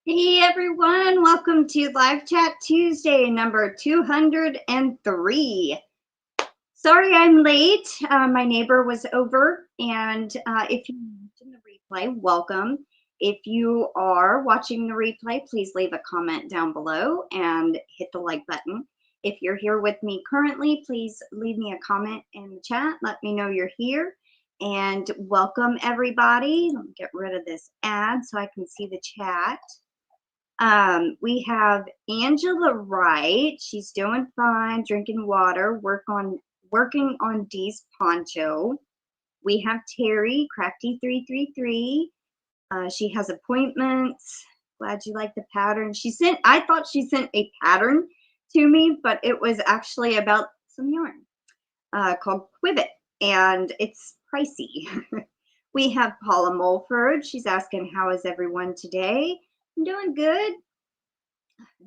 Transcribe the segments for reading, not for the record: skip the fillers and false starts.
Hey everyone, welcome to Live Chat Tuesday number 203. Sorry I'm late. My neighbor was over, and if you're watching the replay, welcome. If you are watching the replay, please leave a comment down below and hit the like button. If you're here with me currently, please leave me a comment in the chat. Let me know you're here. And welcome everybody. Let me get rid of this ad so I can see the chat. We have Angela Wright. She's doing fine, drinking water, working on Dee's poncho. We have Terry, Crafty333. She has appointments. Glad you like the pattern. I thought she sent a pattern to me, but it was actually about some yarn called Quibbit, and it's pricey. We have Paula Mulford. She's asking, how is everyone today? I'm doing good.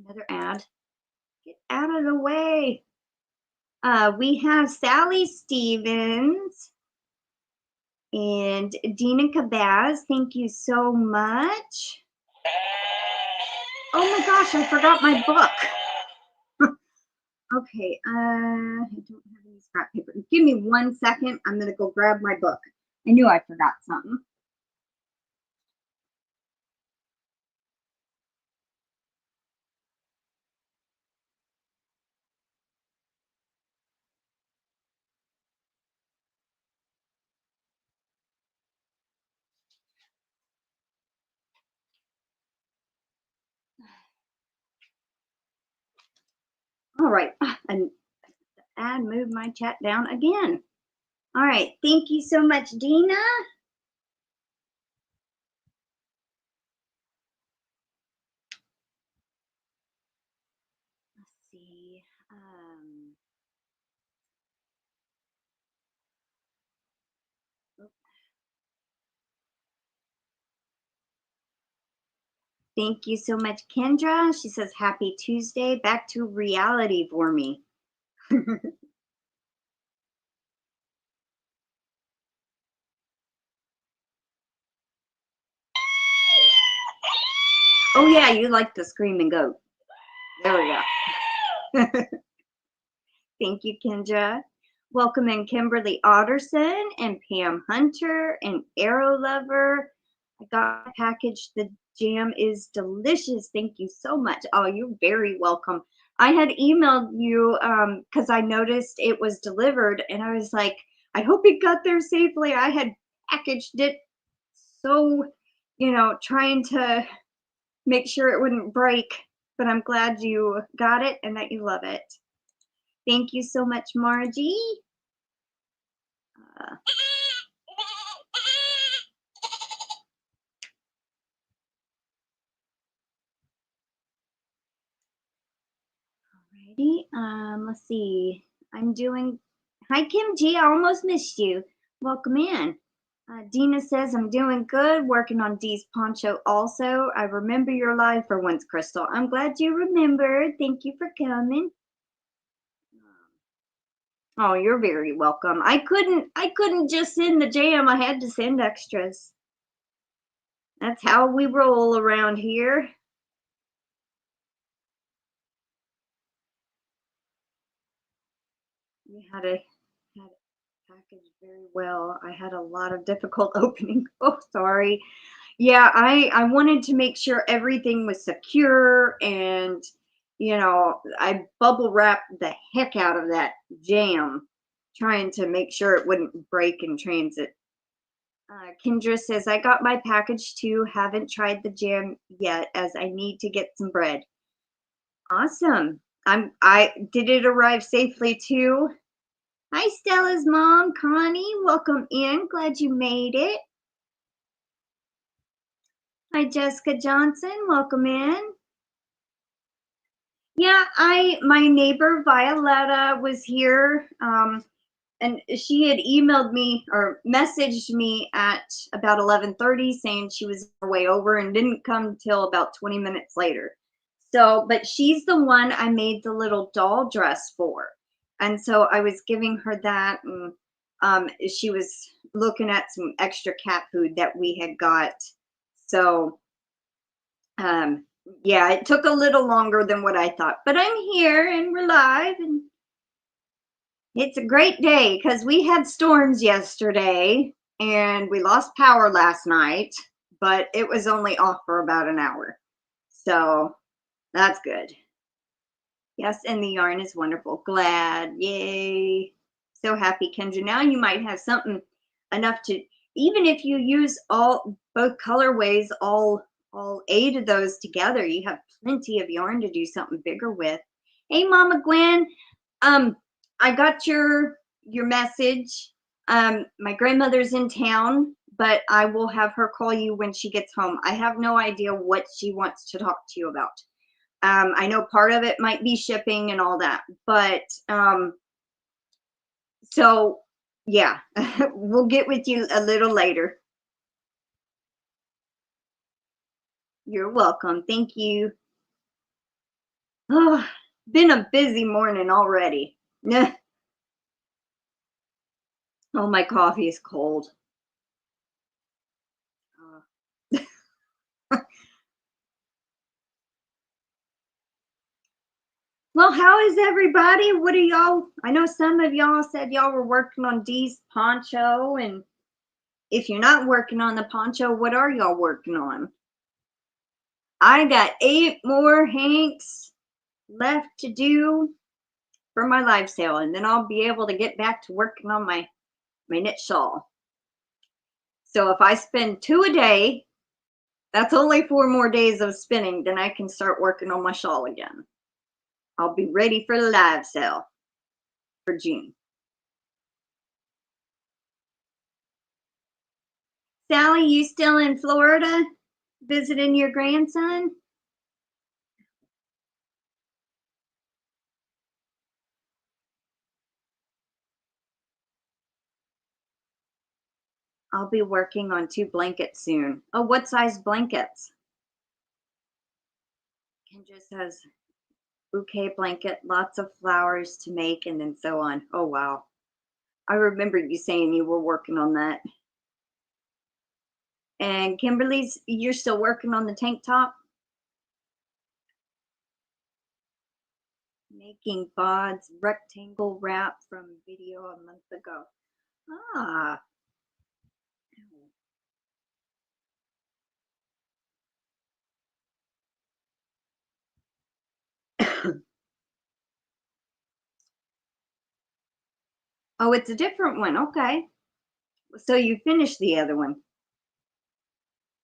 Another ad. Get out of the way. We have Sally Stevens and Dina Cabaz. Thank you so much. Oh my gosh, I forgot my book. Okay, I don't have any scrap paper. Give me 1 second. I'm going to go grab my book. I knew I forgot something. All right, and move my chat down again. All right, thank you so much, Dina. Let's see. Thank you so much, Kendra. She says, happy Tuesday. Back to reality for me. Oh, yeah, you like the screaming goat. There we go. Thank you, Kendra. Welcome in Kimberly Otterson and Pam Hunter and Arrow Lover. I got a package. The jam is delicious. Thank you so much. Oh, you're very welcome. I had emailed you because I noticed it was delivered, and I was like, I hope it got there safely. I had packaged it so, trying to make sure it wouldn't break, but I'm glad you got it and that you love it. Thank you so much, Margie. Alrighty, let's see. Hi, Kim G. I almost missed you. Welcome in. Dina says, I'm doing good, working on Dee's poncho also. I remember your live for once, Crystal. I'm glad you remembered. Thank you for coming. Oh, you're very welcome. I couldn't just send the jam. I had to send extras. That's how we roll around here. We had it packaged very well. I had a lot of difficult opening. Oh, sorry. Yeah, I wanted to make sure everything was secure, and I bubble wrapped the heck out of that jam, trying to make sure it wouldn't break in transit. Kendra says, I got my package too. Haven't tried the jam yet as I need to get some bread. Awesome. Did it arrive safely too? Hi, Stella's mom, Connie. Welcome in. Glad you made it. Hi, Jessica Johnson. Welcome in. Yeah, my neighbor Violetta was here, and she had emailed me or messaged me at about 11:30 saying she was on her way over and didn't come till about 20 minutes later. So, but she's the one I made the little doll dress for. And so I was giving her that, and she was looking at some extra cat food that we had got. So Yeah, it took a little longer than what I thought, but I'm here and we're live, and it's a great day because we had storms yesterday and we lost power last night, but it was only off for about an hour. So that's good. Yes, and the yarn is wonderful. Glad. Yay. So happy, Kendra. Now you might have something enough to, even if you use both colorways, all 8 of those together, you have plenty of yarn to do something bigger with. Hey, Mama Gwen. I got your message. My grandmother's in town, but I will have her call you when she gets home. I have no idea what she wants to talk to you about. I know part of it might be shipping and all that, but so yeah, we'll get with you a little later. You're welcome. Thank you. Oh, been a busy morning already. Oh, my coffee is cold. Well, how is everybody? What are y'all? I know some of y'all said y'all were working on Dee's poncho, and if you're not working on the poncho, what are y'all working on? I got 8 more hanks left to do for my live sale, and then I'll be able to get back to working on my knit shawl. So if I spend 2 a day, that's only 4 more days of spinning, then I can start working on my shawl again. I'll be ready for the live sale for June. Sally, you still in Florida visiting your grandson? I'll be working on 2 blankets soon. Oh, what size blankets? Kendra says bouquet blanket, lots of flowers to make, and then so on. Oh, wow. I remember you saying you were working on that. And Kimberly's, you're still working on the tank top? Making Bod's rectangle wrap from video a month ago. Ah. Oh, it's a different one. Okay. So you finished the other one.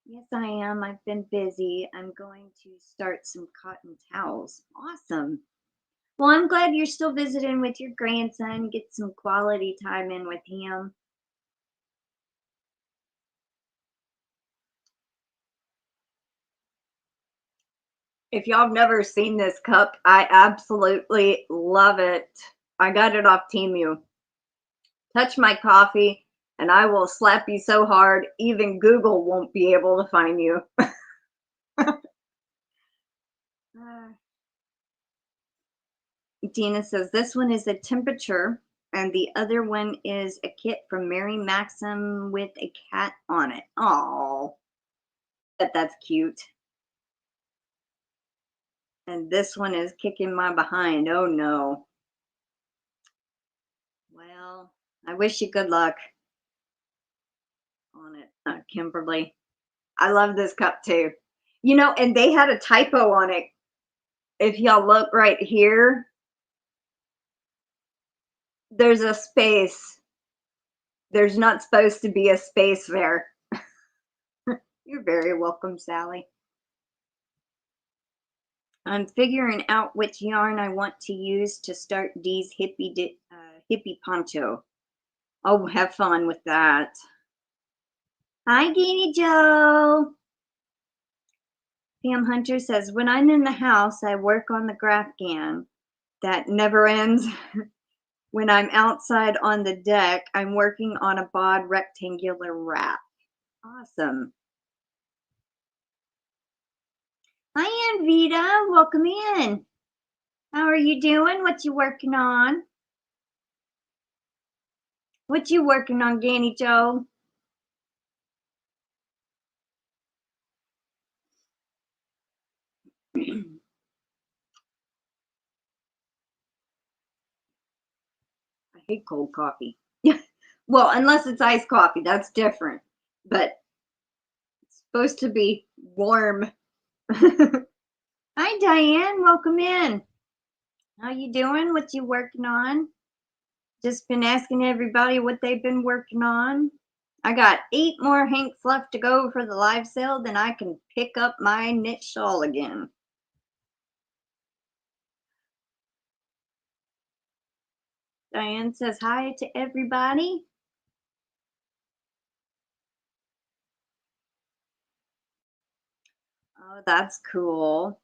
Yes, I am. I've been busy. I'm going to start some cotton towels. Awesome. Well, I'm glad you're still visiting with your grandson. Get some quality time in with him. If y'all have never seen this cup, I absolutely love it. I got it off Temu. Touch my coffee and I will slap you so hard, even Google won't be able to find you. Dina says this one is a temperature and the other one is a kit from Mary Maxim with a cat on it. Oh, that's cute. And this one is kicking my behind. Oh no. Well, I wish you good luck on it, Kimberly. I love this cup too. You know, and they had a typo on it. If y'all look right here, there's a space. There's not supposed to be a space there. You're very welcome, Sally. I'm figuring out which yarn I want to use to start Dee's hippie poncho. Oh, have fun with that. Hi, GanniJo. Pam Hunter says, when I'm in the house, I work on the graph gan. That never ends. When I'm outside on the deck, I'm working on a bod rectangular wrap. Awesome. Hi, Anvita. Welcome in. How are you doing? What you working on? What you working on, GanniJo? I hate cold coffee. Well, unless it's iced coffee, that's different. But it's supposed to be warm. Hi, Diane. Welcome in. How you doing? What you working on? Just been asking everybody what they've been working on. I got 8 more hanks left to go for the live sale, then I can pick up my knit shawl again. Diane says hi to everybody. Oh, that's cool.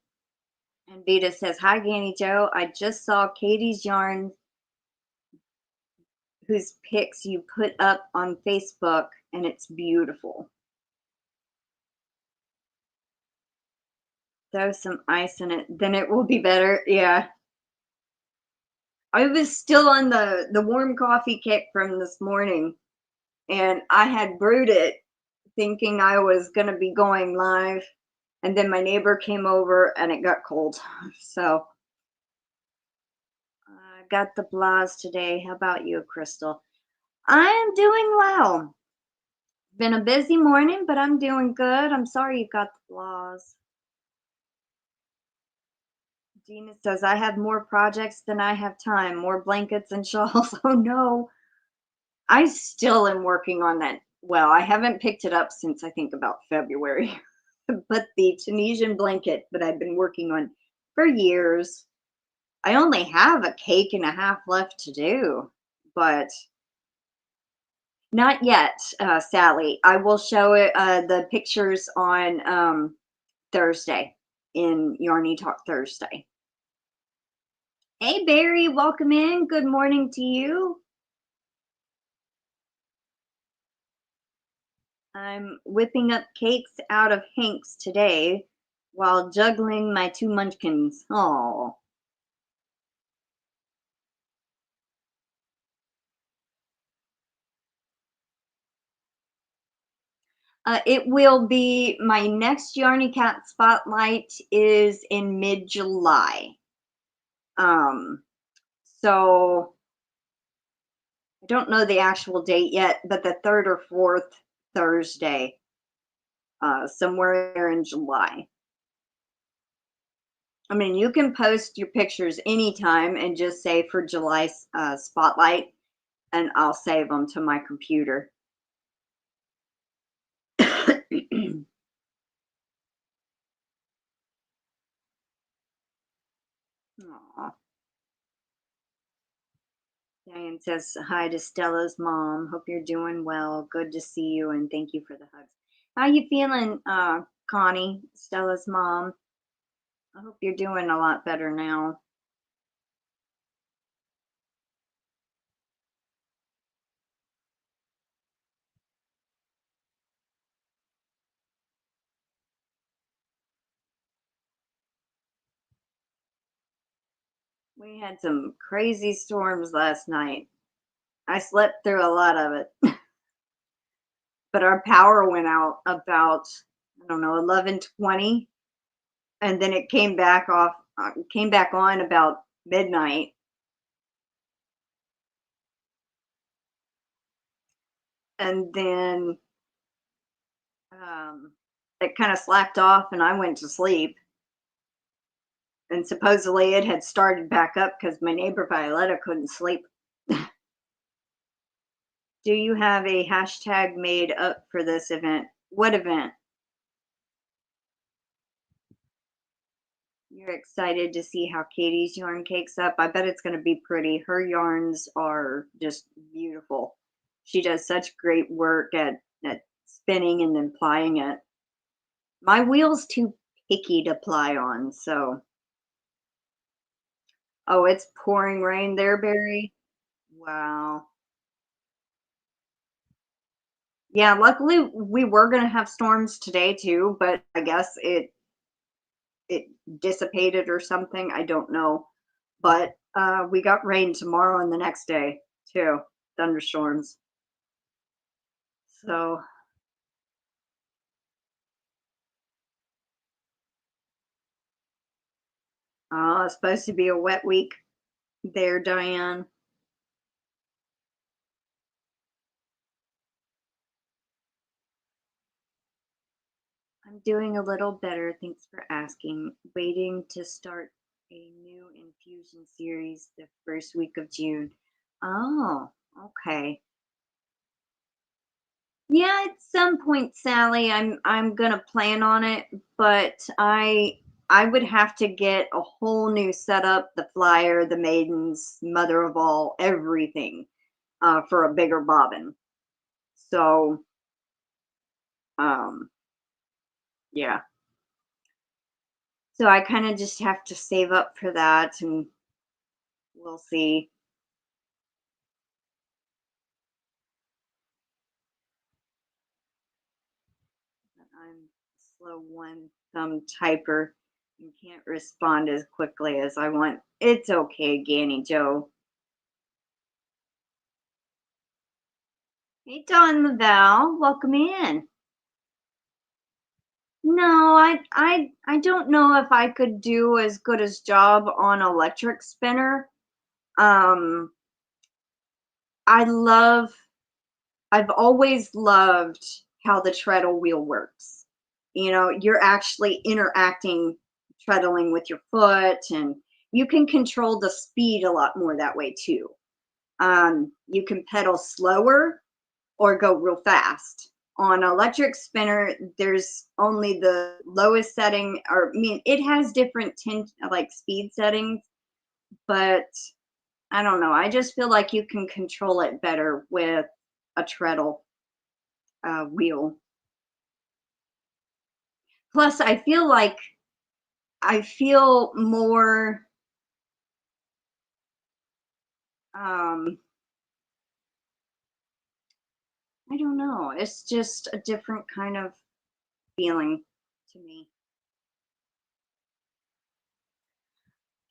And Vita says, hi, GanniJo. I just saw Katie's yarn, whose pics you put up on Facebook, and it's beautiful. Throw some ice in it, then it will be better. Yeah. I was still on the warm coffee kick from this morning, and I had brewed it thinking I was going to be going live, and then my neighbor came over and it got cold. So I got the blahs today. How about you, Crystal? I am doing well. Been a busy morning, but I'm doing good. I'm sorry you got the blahs. Gina says, I have more projects than I have time. More blankets and shawls. Oh no. I still am working on that. Well, I haven't picked it up since I think about February. But the Tunisian blanket that I've been working on for years, I only have a cake and a half left to do, but not yet, Sally. I will show it the pictures on Thursday in Yarny Talk Thursday. Hey, Barry, welcome in. Good morning to you. I'm whipping up cakes out of hanks today while juggling my 2 munchkins. Oh. It will be my next Yarny Cat Spotlight is in mid-July. So I don't know the actual date yet, but the 3rd or 4th Thursday, somewhere there in July. I mean, you can post your pictures anytime and just say for July Spotlight, and I'll save them to my computer. Aw. Diane says hi to Stella's mom. Hope you're doing well. Good to see you, and thank you for the hugs. How you feeling, Connie, Stella's mom? I hope you're doing a lot better now. We had some crazy storms last night. I slept through a lot of it. But our power went out about, I don't know, 11:20, and then it came back on about midnight. And then it kind of slacked off and I went to sleep. And supposedly it had started back up because my neighbor Violetta couldn't sleep. Do you have a hashtag made up for this event? What event? You're excited to see how Katie's yarn cakes up. I bet it's going to be pretty. Her yarns are just beautiful. She does such great work at spinning and then plying it. My wheel's too picky to ply on, so. Oh, it's pouring rain there, Barry? Wow. Yeah, luckily we were going to have storms today too, but I guess it dissipated or something. I don't know. But we got rain tomorrow and the next day too, thunderstorms. So Oh, it's supposed to be a wet week there, Diane. I'm doing a little better. Thanks for asking. Waiting to start a new infusion series the first week of June. Oh, okay. Yeah, at some point, Sally, I'm gonna plan on it, but I would have to get a whole new setup, the flyer, the maidens, mother of all, everything, for a bigger bobbin. So, um, yeah. So I kind of just have to save up for that, and we'll see. I'm a slow one thumb typer and can't respond as quickly as I want. It's okay, GanniJo. Hey, Don Laval, welcome in. No, I don't know if I could do as good as job on electric spinner. Um, I love I've always loved how the treadle wheel works. You know, you're actually interacting, treadling with your foot, and you can control the speed a lot more that way too. You can pedal slower or go real fast. On electric spinner, there's only the lowest setting, or I mean, it has different like speed settings, but I don't know. I just feel like you can control it better with a treadle wheel. Plus, I feel more, um, I don't know. It's just a different kind of feeling to me.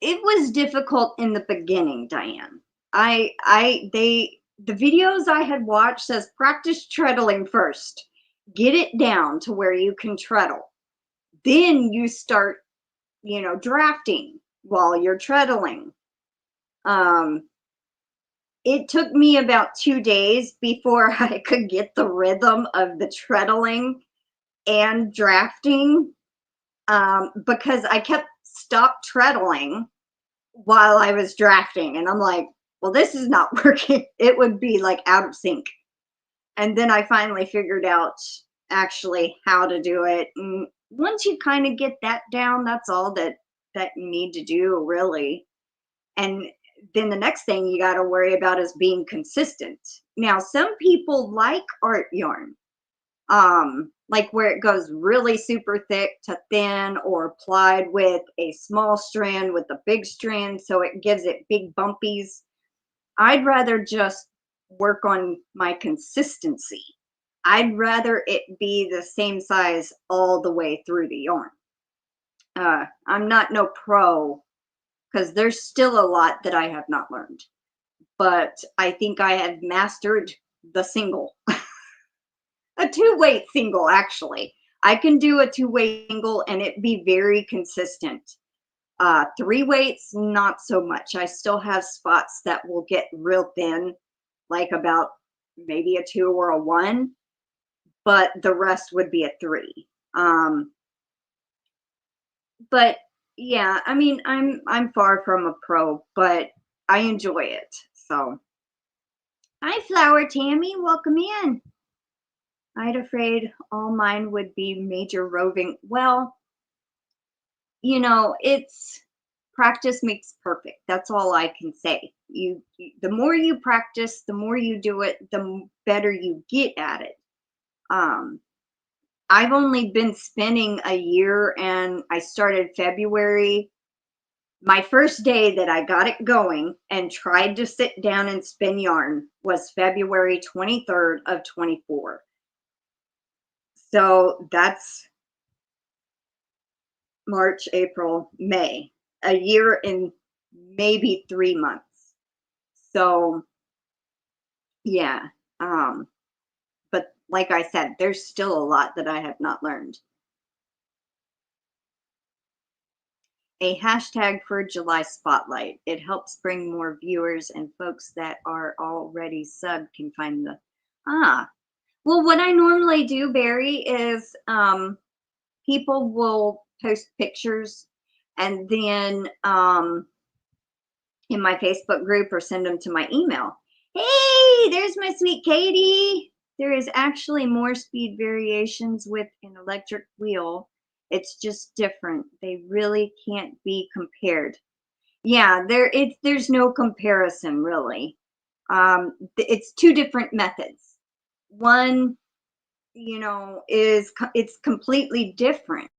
It was difficult in the beginning, Diane. The videos I had watched says practice treadling first. Get it down to where you can treadle. Then you start, drafting while you're treadling. Um, it took me about 2 days before I could get the rhythm of the treadling and drafting, because I kept stop treadling while I was drafting. And I'm like, well, this is not working. It would be like out of sync. And then I finally figured out actually how to do it. And once you kind of get that down, that's all that you need to do, really. And then the next thing you got to worry about is being consistent. Now, some people like art yarn, like where it goes really super thick to thin, or plied with a small strand with a big strand, so it gives it big bumpies. I'd rather just work on my consistency. I'd rather it be the same size all the way through the yarn. I'm not no pro, because there's still a lot that I have not learned, but I think I have mastered the single. A two-weight single, actually. I can do a two-weight single and it be very consistent. Three weights, not so much. I still have spots that will get real thin, like about maybe a 2 or a 1, but the rest would be a 3. But yeah, I mean, I'm far from a pro, but I enjoy it. So, hi, Flower Tammy, welcome in. I'd afraid all mine would be major roving. Well, it's practice makes perfect. That's all I can say. The more you practice, the more you do it, the better you get at it. Um, I've only been spinning a year, and I started February. My first day that I got it going and tried to sit down and spin yarn was February 23rd of 24. So that's March, April, May, a year and maybe 3 months. So yeah, but like I said, there's still a lot that I have not learned. a hashtag for July Spotlight. It helps bring more viewers, and folks that are already subbed can find the, well, what I normally do, Barry, is people will post pictures and then in my Facebook group or send them to my email. Hey, there's my sweet Katie. There is actually more speed variations with an electric wheel. It's just different. They really can't be compared. Yeah, there's no comparison really. It's two different methods. One, it's completely different.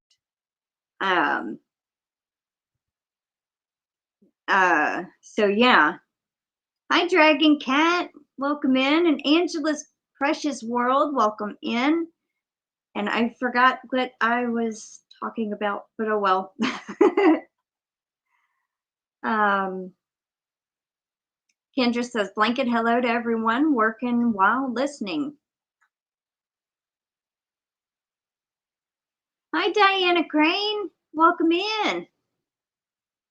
So yeah. Hi, Dragon Cat. Welcome in. And Angela's Precious World, welcome in. And I forgot what I was talking about, but oh well. Kendra says, blanket hello to everyone working while listening. Hi, Diana Crane. Welcome in.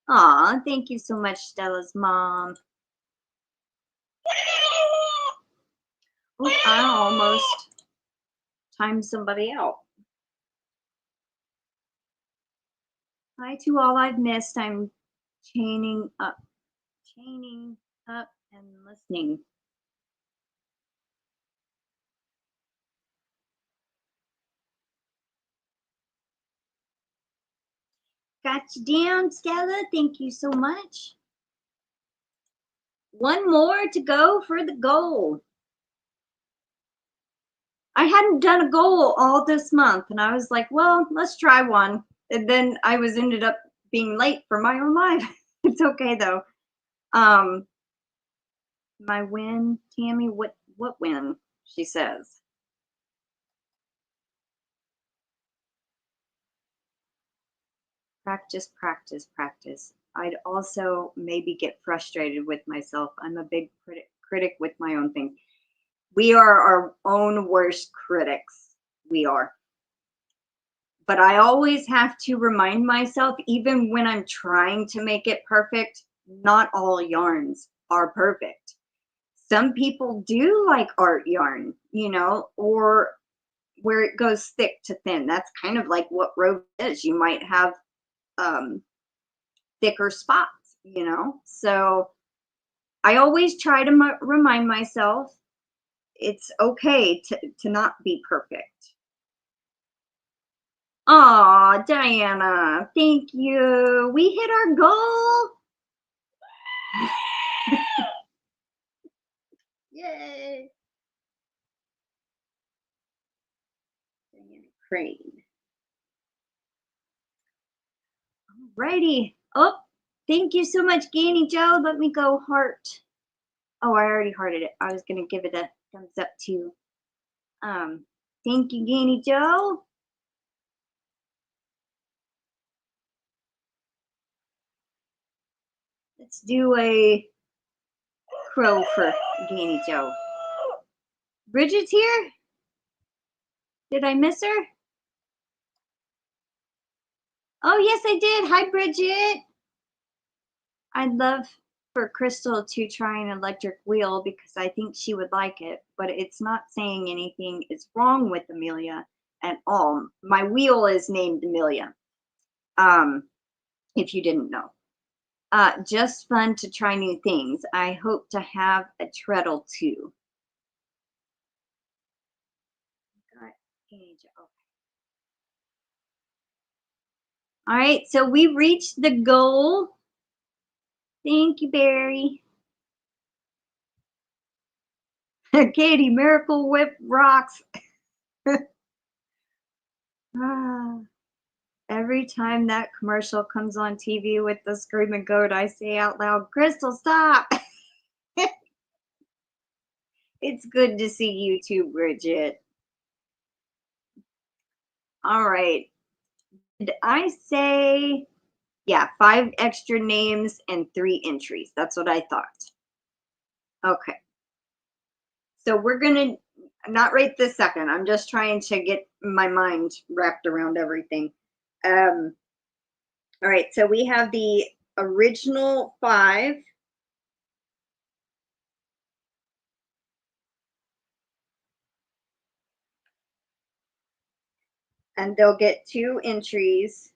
Aw, thank you so much, Stella's mom. Oh, I almost timed somebody out. Hi to all I've missed. I'm chaining up and listening. Got you down, Stella. Thank you so much. One more to go for the goal. I hadn't done a goal all this month, and I was like, well, let's try one. And then I ended up being late for my own life. It's okay though. My win, Tammy, what win? She says. Practice, practice, practice. I'd also maybe get frustrated with myself. I'm a big critic with my own thing. We are our own worst critics. We are. But I always have to remind myself, even when I'm trying to make it perfect, not all yarns are perfect. Some people do like art yarn, or where it goes thick to thin. That's kind of like what rope is. You might have thicker spots, So I always try to remind myself it's okay to not be perfect. Aw, Diana, thank you. We hit our goal. Yay. Diana Crane. Alrighty. Oh, thank you so much, GanniJo. Let me go heart. Oh, I already hearted it. I was going to give it a thumbs up too. Thank you, GanniJo. Let's do a crow for GanniJo. Bridget's here? Did I miss her? Oh, yes, I did. Hi, Bridget. I'd love for Crystal to try an electric wheel because I think she would like it, but it's not saying anything is wrong with Amelia at all. My wheel is named Amelia, if you didn't know. Just fun to try new things. I hope to have a treadle too. All right, so we reached the goal. Thank you, Barry. Katie, Miracle Whip rocks. Every time that commercial comes on TV with the screaming goat, I say out loud, Crystal, stop. It's good to see you too, Bridget. All right. Did I say, yeah, 5 extra names and 3 entries? That's what I thought. Okay. So we're going to, not right this second, I'm just trying to get my mind wrapped around everything. All right, so we have the original 5. And they'll get 2 entries.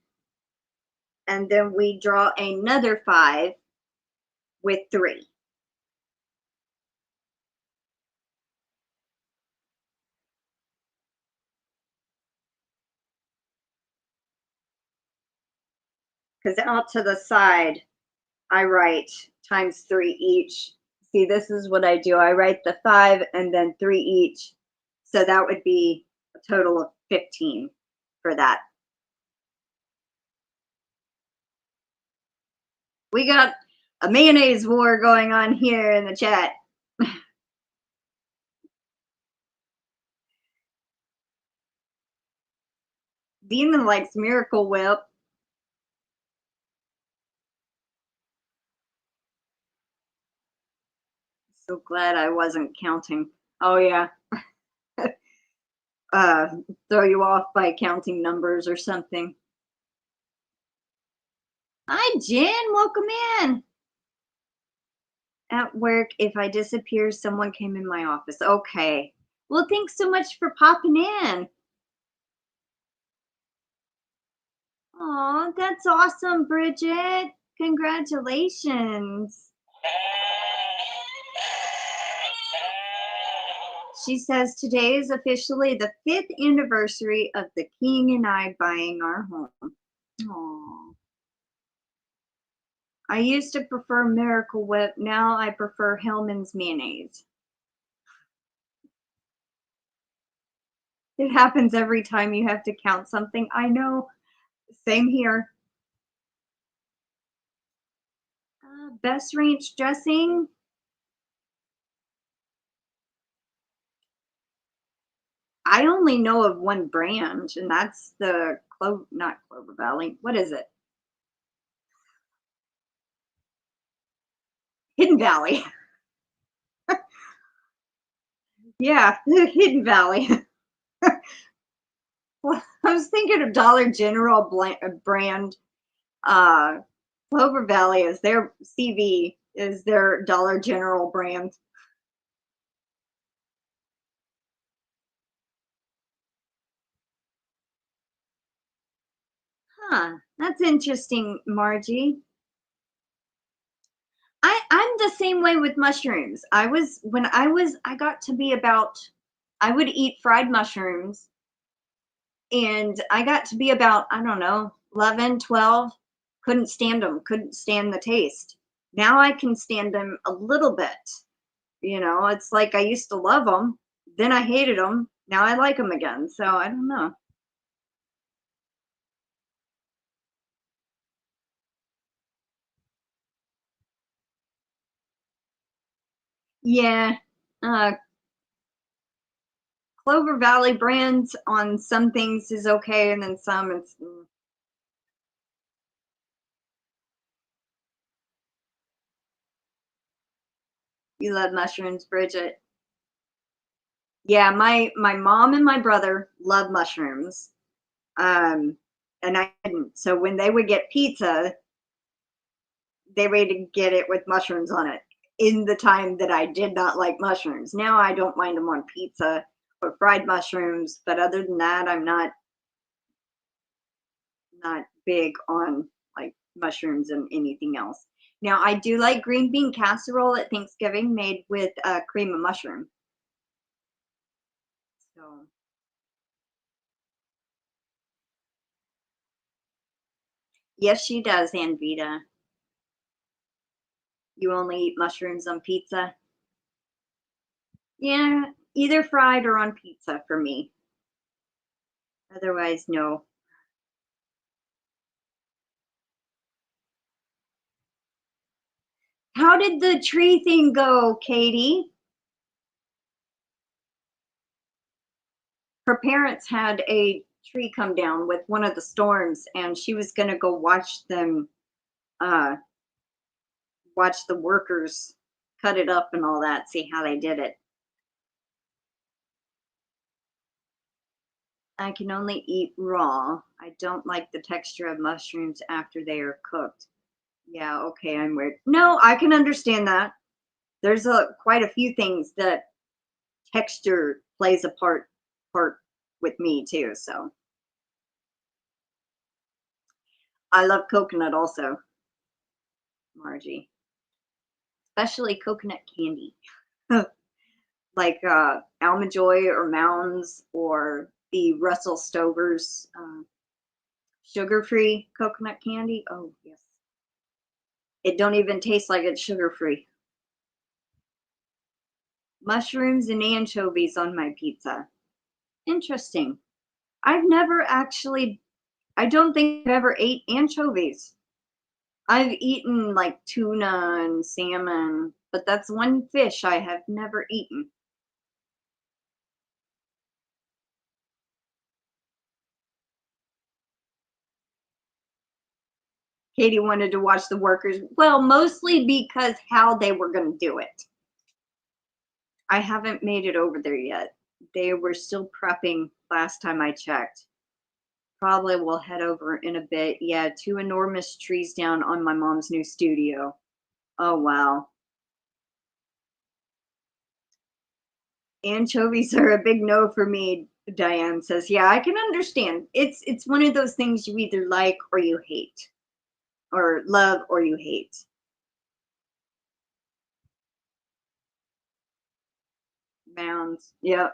And then we draw another 5 with 3. Because out to the side, I write ×3 each. See, this is what I do. I write the 5 and then 3 each. So that would be a total of 15 for that. We got a mayonnaise war going on here in the chat. Demon likes Miracle Whip. So glad I wasn't counting. Oh, yeah. Throw you off by counting numbers or something. Hi, Jen. Welcome in. At work, if I disappear, someone came in my office. Okay. Well, thanks so much for popping in. Oh, that's awesome, Bridget. Congratulations. She says today is officially the 5th anniversary of the King and I buying our home. Aww. I used to prefer Miracle Whip. Now I prefer Hellmann's mayonnaise. It happens every time you have to count something. I know. Same here. Best range dressing. I only know of one brand, and that's the not Clover Valley. What is it? Hidden Valley. Yeah, Hidden Valley. Well, I was thinking of Dollar General brand. Clover Valley is their CV, is their Dollar General brand. Huh, that's interesting, Margie. I'm the same way with mushrooms. I got to be about, I would eat fried mushrooms, and I got to be about, I don't know, 11, 12, couldn't stand them, couldn't stand the taste. Now I can stand them a little bit. You know, it's like I used to love them, then I hated them, now I like them again. So I don't know. Yeah, uh, Clover Valley brands on some things is okay, and then some it's. You love mushrooms, Bridget. Yeah, my mom and my brother love mushrooms, and I didn't. So when they would get pizza, they would get it with mushrooms on it. In the time that I did not like mushrooms, now I don't mind them on pizza or fried mushrooms, but other than that, I'm not big on like mushrooms and anything else. Now I do like green bean casserole at Thanksgiving made with cream of mushroom. So yes, she does, Anvita. You only eat mushrooms on pizza? Yeah, either fried or on pizza for me. Otherwise, no. How did the tree thing go, Katie? Her parents had a tree come down with one of the storms, and she was going to go watch them, watch the workers cut it up and all that, see how they did it. I can only eat raw. I don't like the texture of mushrooms after they are cooked. Yeah, okay, I'm weird. No, I can understand that. There's quite a few things that texture plays a part with me too. So I love coconut also, Margie, especially coconut candy, like Almond Joy or Mounds or the Russell Stover's sugar-free coconut candy. Oh yes, it don't even taste like it's sugar-free. Mushrooms and anchovies on my pizza. Interesting. I've never actually, I don't think I've ever ate anchovies. I've eaten like tuna and salmon, but that's one fish I have never eaten. Katie wanted to watch the workers. Well, mostly because how they were going to do it. I haven't made it over there yet. They were still prepping last time I checked. Probably will head over in a bit. Yeah, 2 enormous trees down on my mom's new studio. Oh, wow. Anchovies are a big no for me, Diane says. Yeah, I can understand. It's one of those things you either like or you hate, or love or you hate. Mounds. Yep.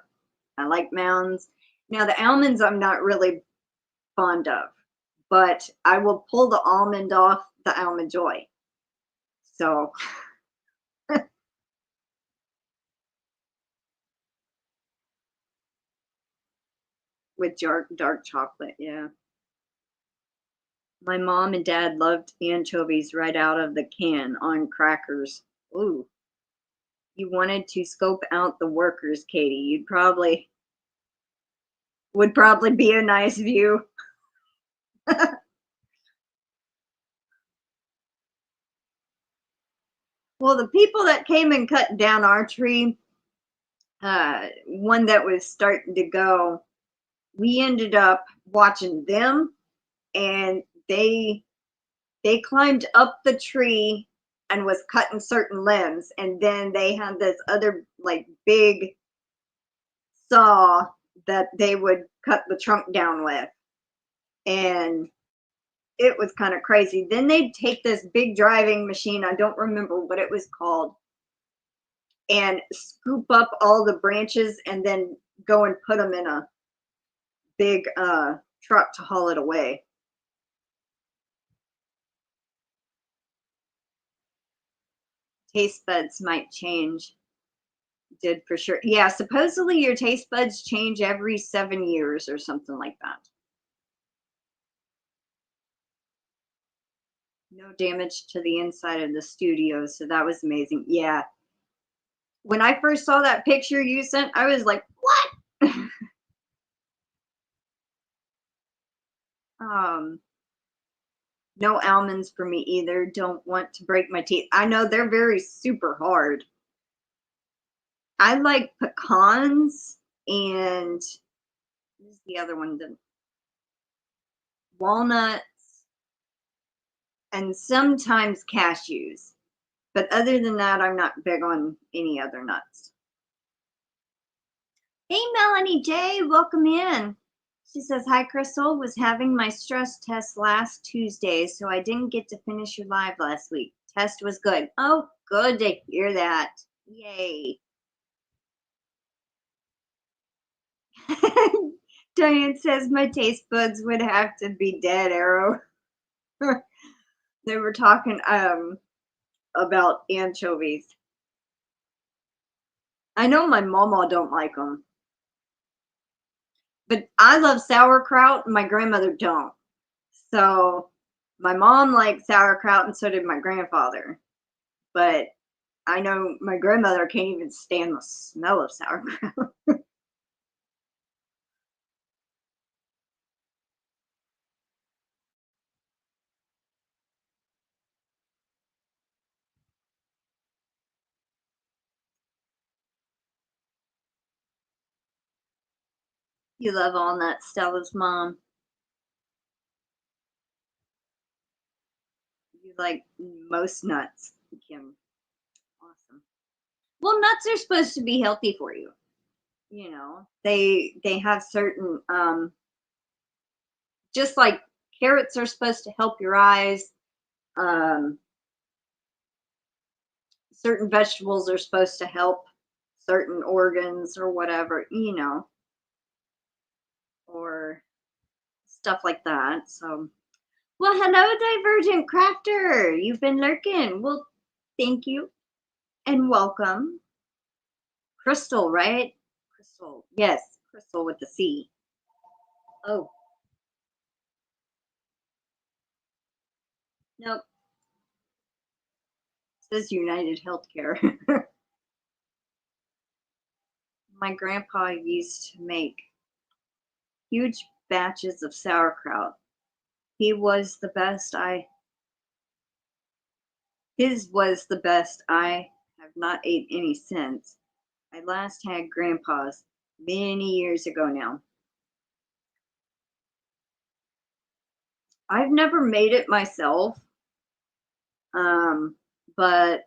I like mounds. Now the almonds I'm not really fond of, but I will pull the almond off the Almond Joy. So with dark chocolate, yeah. My mom and dad loved anchovies right out of the can on crackers. Ooh, you wanted to scope out the workers, Katie. You'd probably would probably be a nice view. Well, the people that came and cut down our tree, one that was starting to go, we ended up watching them, and they climbed up the tree and was cutting certain limbs, and then they had this other like big saw that they would cut the trunk down with, and it was kind of crazy. Then they'd take this big driving machine, I don't remember what it was called, and scoop up all the branches and then go and put them in a big truck to haul it away. Taste buds might change. Did for sure. Yeah, supposedly your taste buds change every 7 years or something like that. No damage to the inside of the studio, so that was amazing. Yeah. When I first saw that picture you sent, I was like, what? um, no almonds for me either. Don't want to break my teeth. I know they're very super hard. I like pecans and what's the other one? The walnuts and sometimes cashews. But other than that, I'm not big on any other nuts. Hey, Melanie J, welcome in. She says, hi, Crystal. Was having my stress test last Tuesday, so I didn't get to finish your live last week. Test was good. Oh, good to hear that. Yay. Diane says, my taste buds would have to be dead, Arrow. They were talking about anchovies. I know my mama don't like them, but I love sauerkraut and my grandmother don't. So my mom liked sauerkraut and so did my grandfather. But I know my grandmother can't even stand the smell of sauerkraut. You love all nuts, Stella's mom. You like most nuts, Kim. Awesome. Well, nuts are supposed to be healthy for you. You know, they have certain just like carrots are supposed to help your eyes. Certain vegetables are supposed to help certain organs or whatever, you know, or stuff like that. So, well, hello, Divergent Crafter. You've been lurking. Well, thank you and welcome. Crystal, right? Crystal. Yes, Crystal with the C. Oh, nope. It says United Healthcare. My grandpa used to make huge batches of sauerkraut. He was the best His was the best. I have not ate any since. I last had grandpa's many years ago now. I've never made it myself, but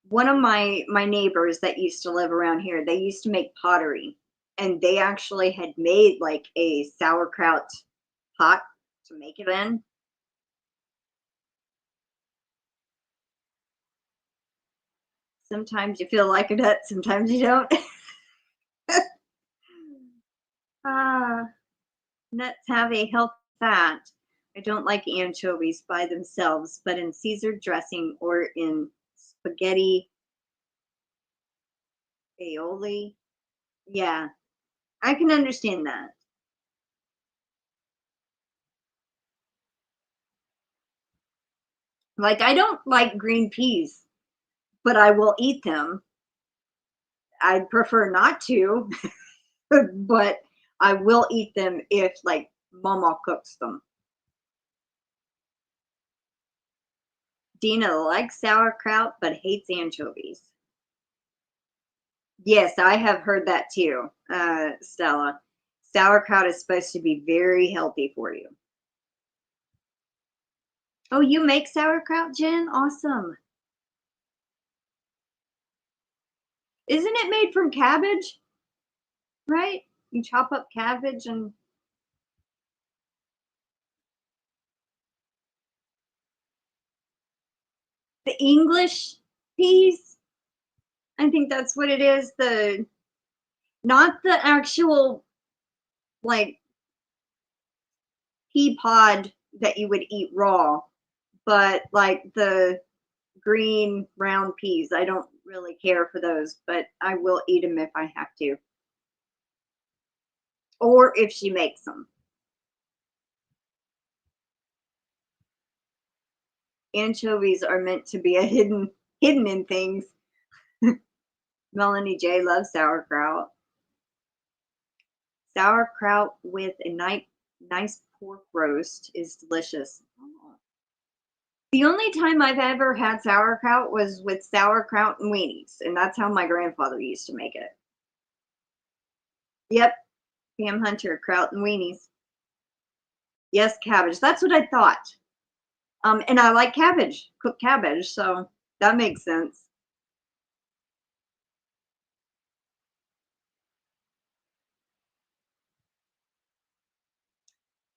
one of my neighbors that used to live around here, they used to make pottery, and they actually had made like a sauerkraut pot to make it in. Sometimes you feel like a nut, sometimes you don't. Nuts have a healthy fat. I don't like anchovies by themselves, but in Caesar dressing or in spaghetti aioli. Yeah, I can understand that. Like, I don't like green peas, but I will eat them. I'd prefer not to, but I will eat them if, like, Mama cooks them. Dina likes sauerkraut, but hates anchovies. Yes, I have heard that too, Stella. Sauerkraut is supposed to be very healthy for you. Oh, you make sauerkraut, Jen? Awesome. Isn't it made from cabbage? Right? You chop up cabbage and the English peas. I think that's what it is. Not the actual like pea pod that you would eat raw, but like the green round peas. I don't really care for those, but I will eat them if I have to. Or if she makes them. Anchovies are meant to be a hidden in things. Melanie J loves sauerkraut. Sauerkraut with a nice pork roast is delicious. Oh. The only time I've ever had sauerkraut was with sauerkraut and weenies, and that's how my grandfather used to make it. Yep, Pam Hunter, kraut and weenies. Yes, cabbage. That's what I thought. And I like cabbage, cooked cabbage, so that makes sense.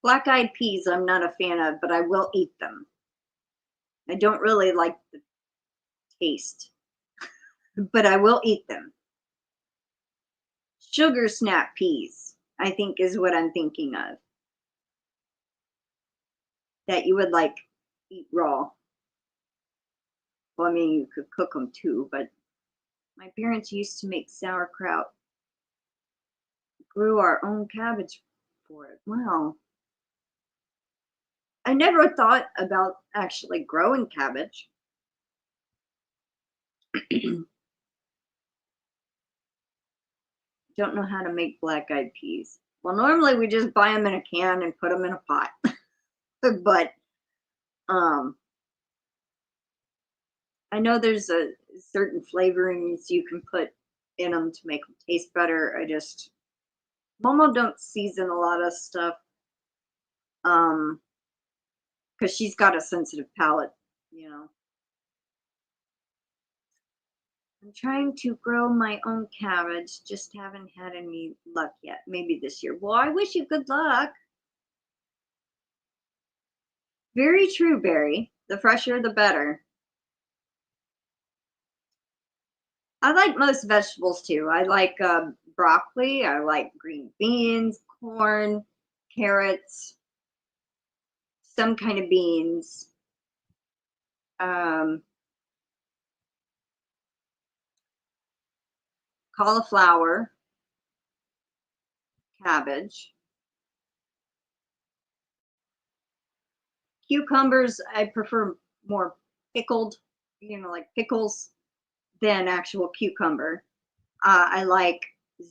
Black-eyed peas I'm not a fan of, but I will eat them. I don't really like the taste, but I will eat them. Sugar snap peas, I think is what I'm thinking of. That you would like eat raw. Well, I mean, you could cook them too, but my parents used to make sauerkraut. Grew our own cabbage for it. Wow. I never thought about actually growing cabbage. Don't know how to make black-eyed peas. Well, normally we just buy them in a can and put them in a pot. But I know there's a certain flavorings you can put in them to make them taste better. I just Momo don't season a lot of stuff, because she's got a sensitive palate, you know. I'm trying to grow my own cabbage, just haven't had any luck yet. Maybe this year. Well, I wish you good luck. Very true, Barry. The fresher, the better. I like most vegetables too. I like broccoli. I like green beans, corn, carrots, some kind of beans, um, cauliflower, cabbage, cucumbers. I prefer more pickled, like pickles than actual cucumber. I like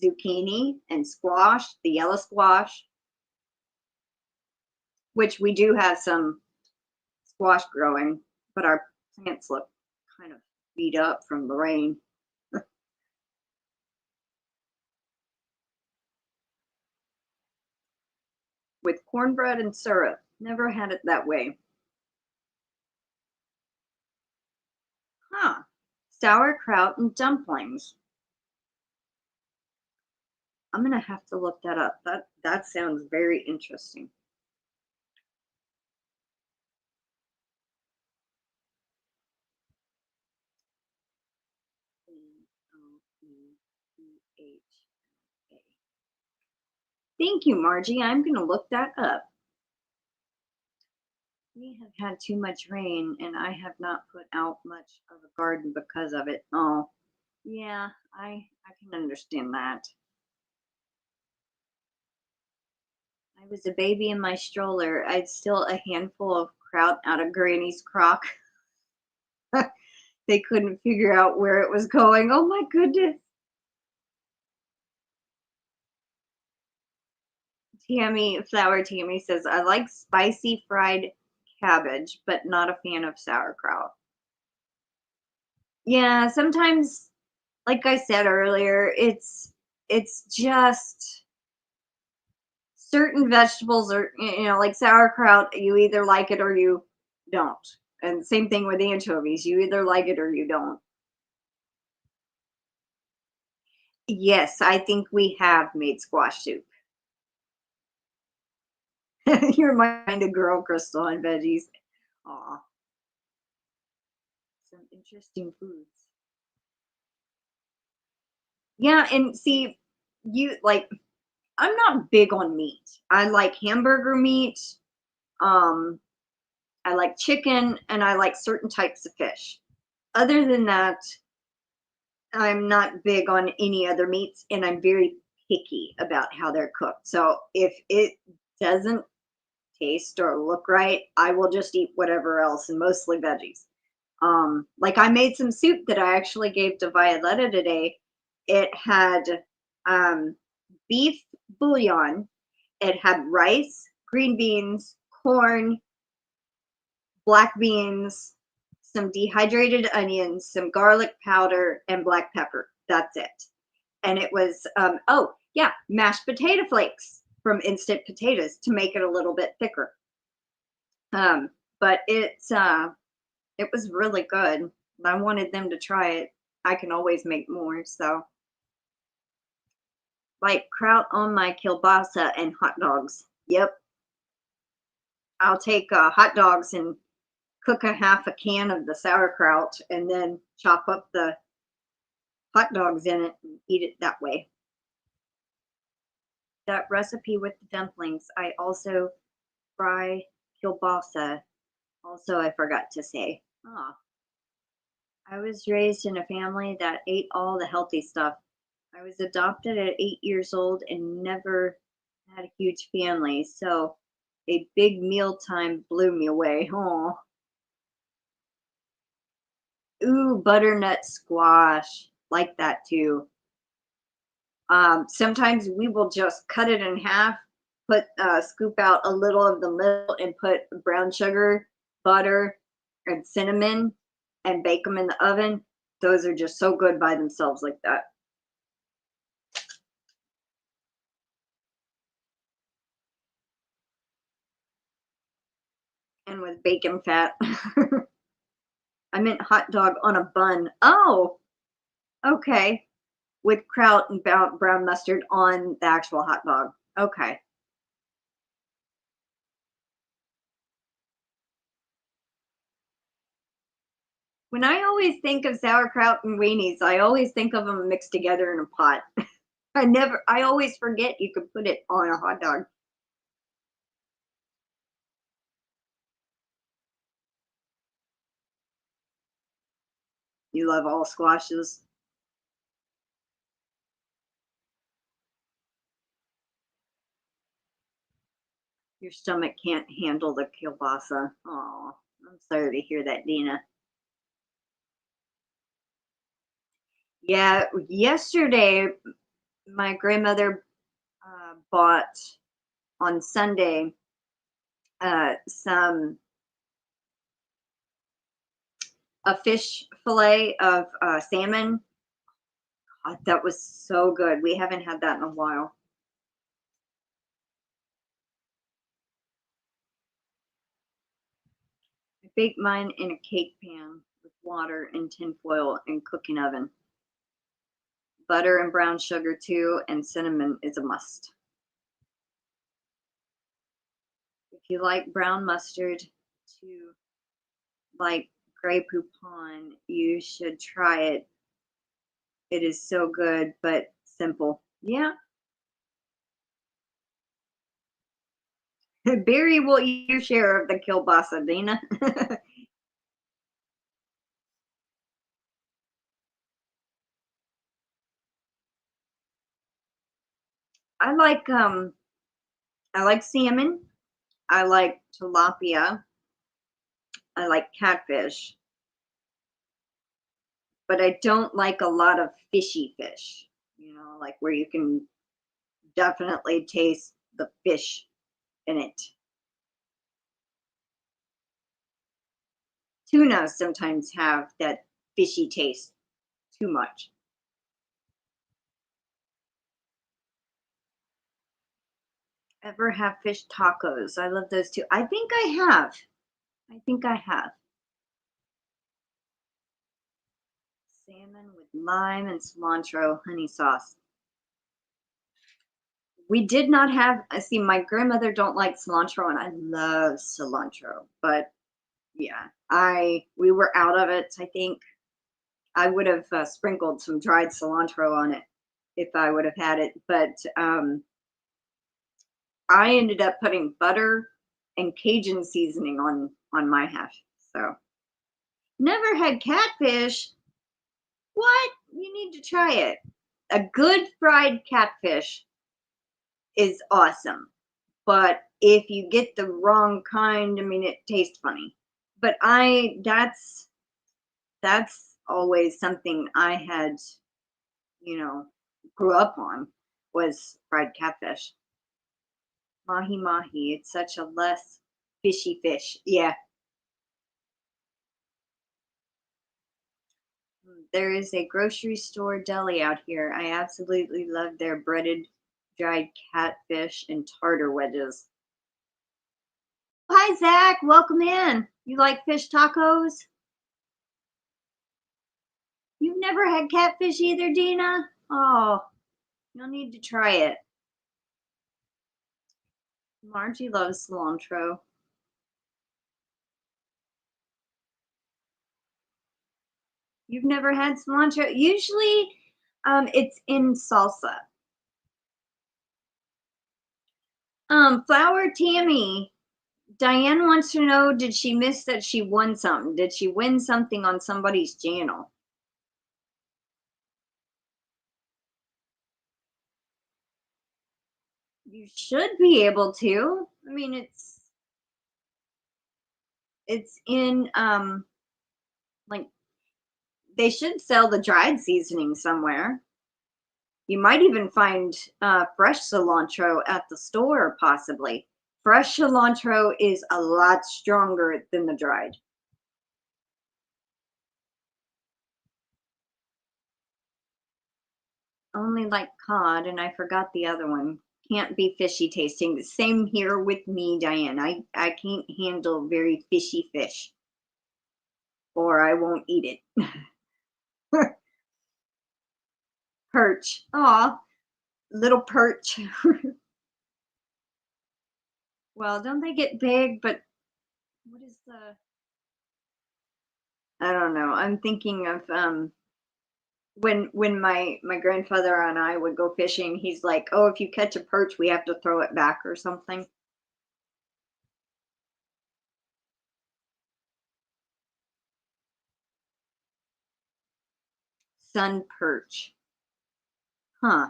zucchini and squash, the yellow squash, which we do have some squash growing, but our plants look kind of beat up from the rain. With cornbread and syrup. Never had it that way. Huh. Sauerkraut and dumplings. I'm gonna have to look that up. That sounds very interesting. N-O-E-C-H-A. Thank you, Margie. I'm gonna look that up. We have had too much rain and I have not put out much of a garden because of it. Oh, yeah, I can understand that. I was a baby in my stroller. I'd steal a handful of kraut out of Granny's crock. They couldn't figure out where it was going. Oh my goodness. Flower Tammy says, I like spicy fried cabbage, but not a fan of sauerkraut. Yeah, sometimes, like I said earlier, it's just certain vegetables are, like sauerkraut, you either like it or you don't. And same thing with anchovies, you either like it or you don't. Yes, I think we have made squash soup. You're my kind of girl, Crystal, on veggies. Aw, some interesting foods. Yeah, and see, you like, I'm not big on meat. I like hamburger meat. Um, I like chicken, and I like certain types of fish. Other than that, I'm not big on any other meats, and I'm very picky about how they're cooked. So if it doesn't taste or look right, I will just eat whatever else, and mostly veggies. Like I made some soup that I actually gave to Violetta today. It had um, beef bouillon. It had rice, green beans, corn, black beans, some dehydrated onions, some garlic powder, and black pepper. That's it. And it was, oh, yeah, mashed potato flakes from Instant Potatoes to make it a little bit thicker. But it was really good. I wanted them to try it. I can always make more. So, like kraut on my kielbasa and hot dogs. Yep. I'll take hot dogs and cook a half a can of the sauerkraut and then chop up the hot dogs in it and eat it that way. That recipe with the dumplings, I also fry kielbasa. Also, I forgot to say. Ah, I was raised in a family that ate all the healthy stuff. I was adopted at 8 years old and never had a huge family, so a big mealtime blew me away. Oh, ooh, butternut squash, like that too. Sometimes we will just cut it in half, scoop out a little of the middle, and put brown sugar, butter, and cinnamon, and bake them in the oven. Those are just so good by themselves like that. And with bacon fat. I meant hot dog on a bun. Oh, okay. With kraut and brown mustard on the actual hot dog. Okay. When I always think of sauerkraut and weenies, I always think of them mixed together in a pot. I always forget you could put it on a hot dog. You love all squashes. Your stomach can't handle the kielbasa. Oh, I'm sorry to hear that, Dina. Yeah, yesterday my grandmother bought on Sunday some a fish fillet of salmon. God, that was so good. We haven't had that in a while. I baked mine in a cake pan with water and tin foil and cooking oven. Butter and brown sugar too, and cinnamon is a must. If you like brown mustard to like Grey Poupon, you should try it. It is so good, but simple. Yeah. Barry will eat your share of the kielbasa, Dina. I like salmon. I like tilapia. I like catfish, but I don't like a lot of fishy fish. You know, like where you can definitely taste the fish in it. Tuna sometimes have that fishy taste too much. Ever have fish tacos? I love those too. I think I have. I think I have. Salmon with lime and cilantro honey sauce. We did not have, see, my grandmother don't like cilantro and I love cilantro, but yeah, we were out of it. I think I would have sprinkled some dried cilantro on it if I would have had it, but I ended up putting butter and Cajun seasoning on my hash. So never had catfish. What? You need to try it. A good fried catfish is awesome, but if you get the wrong kind, I mean, it tastes funny. But that's always something I had, you know, grew up on was fried catfish. Mahi mahi, it's such a less fishy fish. Yeah. There is a grocery store deli out here. I absolutely love their breaded dried catfish and tartar wedges. Hi, Zach. Welcome in. You like fish tacos? You've never had catfish either, Dina? Oh, you'll need to try it. Margie loves cilantro. You've never had cilantro? Usually, it's in salsa. Flower Tammy. Diane wants to know, did she miss that she won something? Did she win something on somebody's channel? You should be able to. I mean, it's in like they should sell the dried seasoning somewhere. You might even find fresh cilantro at the store, possibly. Fresh cilantro is a lot stronger than the dried. Only like cod, and I forgot the other one. Can't be fishy tasting. Same here with me, Diane. I can't handle very fishy fish, or I won't eat it. Perch. Aw, little perch. Well, don't they get big? But what is the... I don't know. I'm thinking of when my grandfather and I would go fishing, he's like, "Oh, if you catch a perch, we have to throw it back or something." Sun perch. Huh.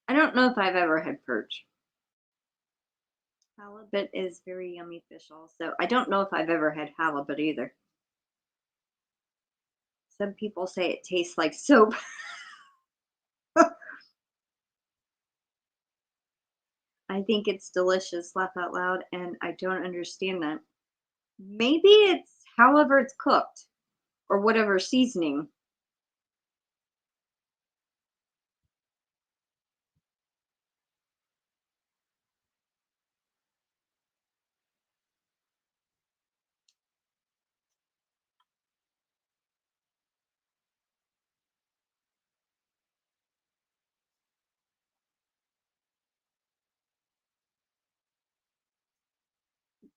I don't know if I've ever had perch. Halibut is very yummy fish also. I don't know if I've ever had halibut either. Some people say it tastes like soap. I think it's delicious, laugh out loud, and I don't understand that. Maybe it's however it's cooked or whatever seasoning.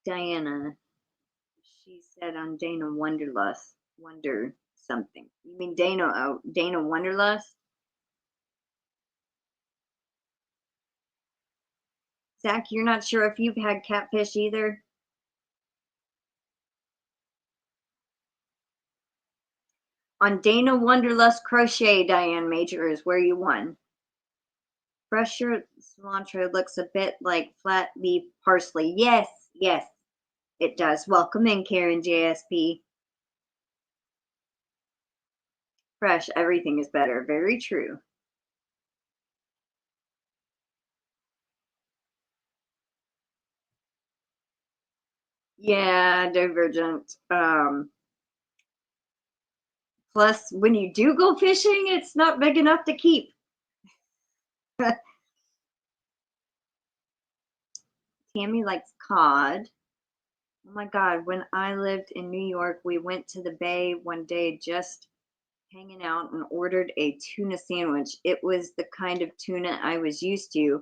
Diana, she said on Dana Wonderlust, Wonder something. You mean Dana? Oh, Dana Wonderlust? Zach, you're not sure if you've had catfish either? On Dana Wonderlust Crochet, Diane Major is where you won. Fresh cilantro looks a bit like flat leaf parsley. Yes, yes, it does. Welcome in, Karen JSP. Fresh, everything is better. Very true. Yeah, divergent. Plus, when you do go fishing, it's not big enough to keep. Tammy likes cod. Oh my God, when I lived in New York, we went to the bay one day just hanging out and ordered a tuna sandwich. It was the kind of tuna I was used to.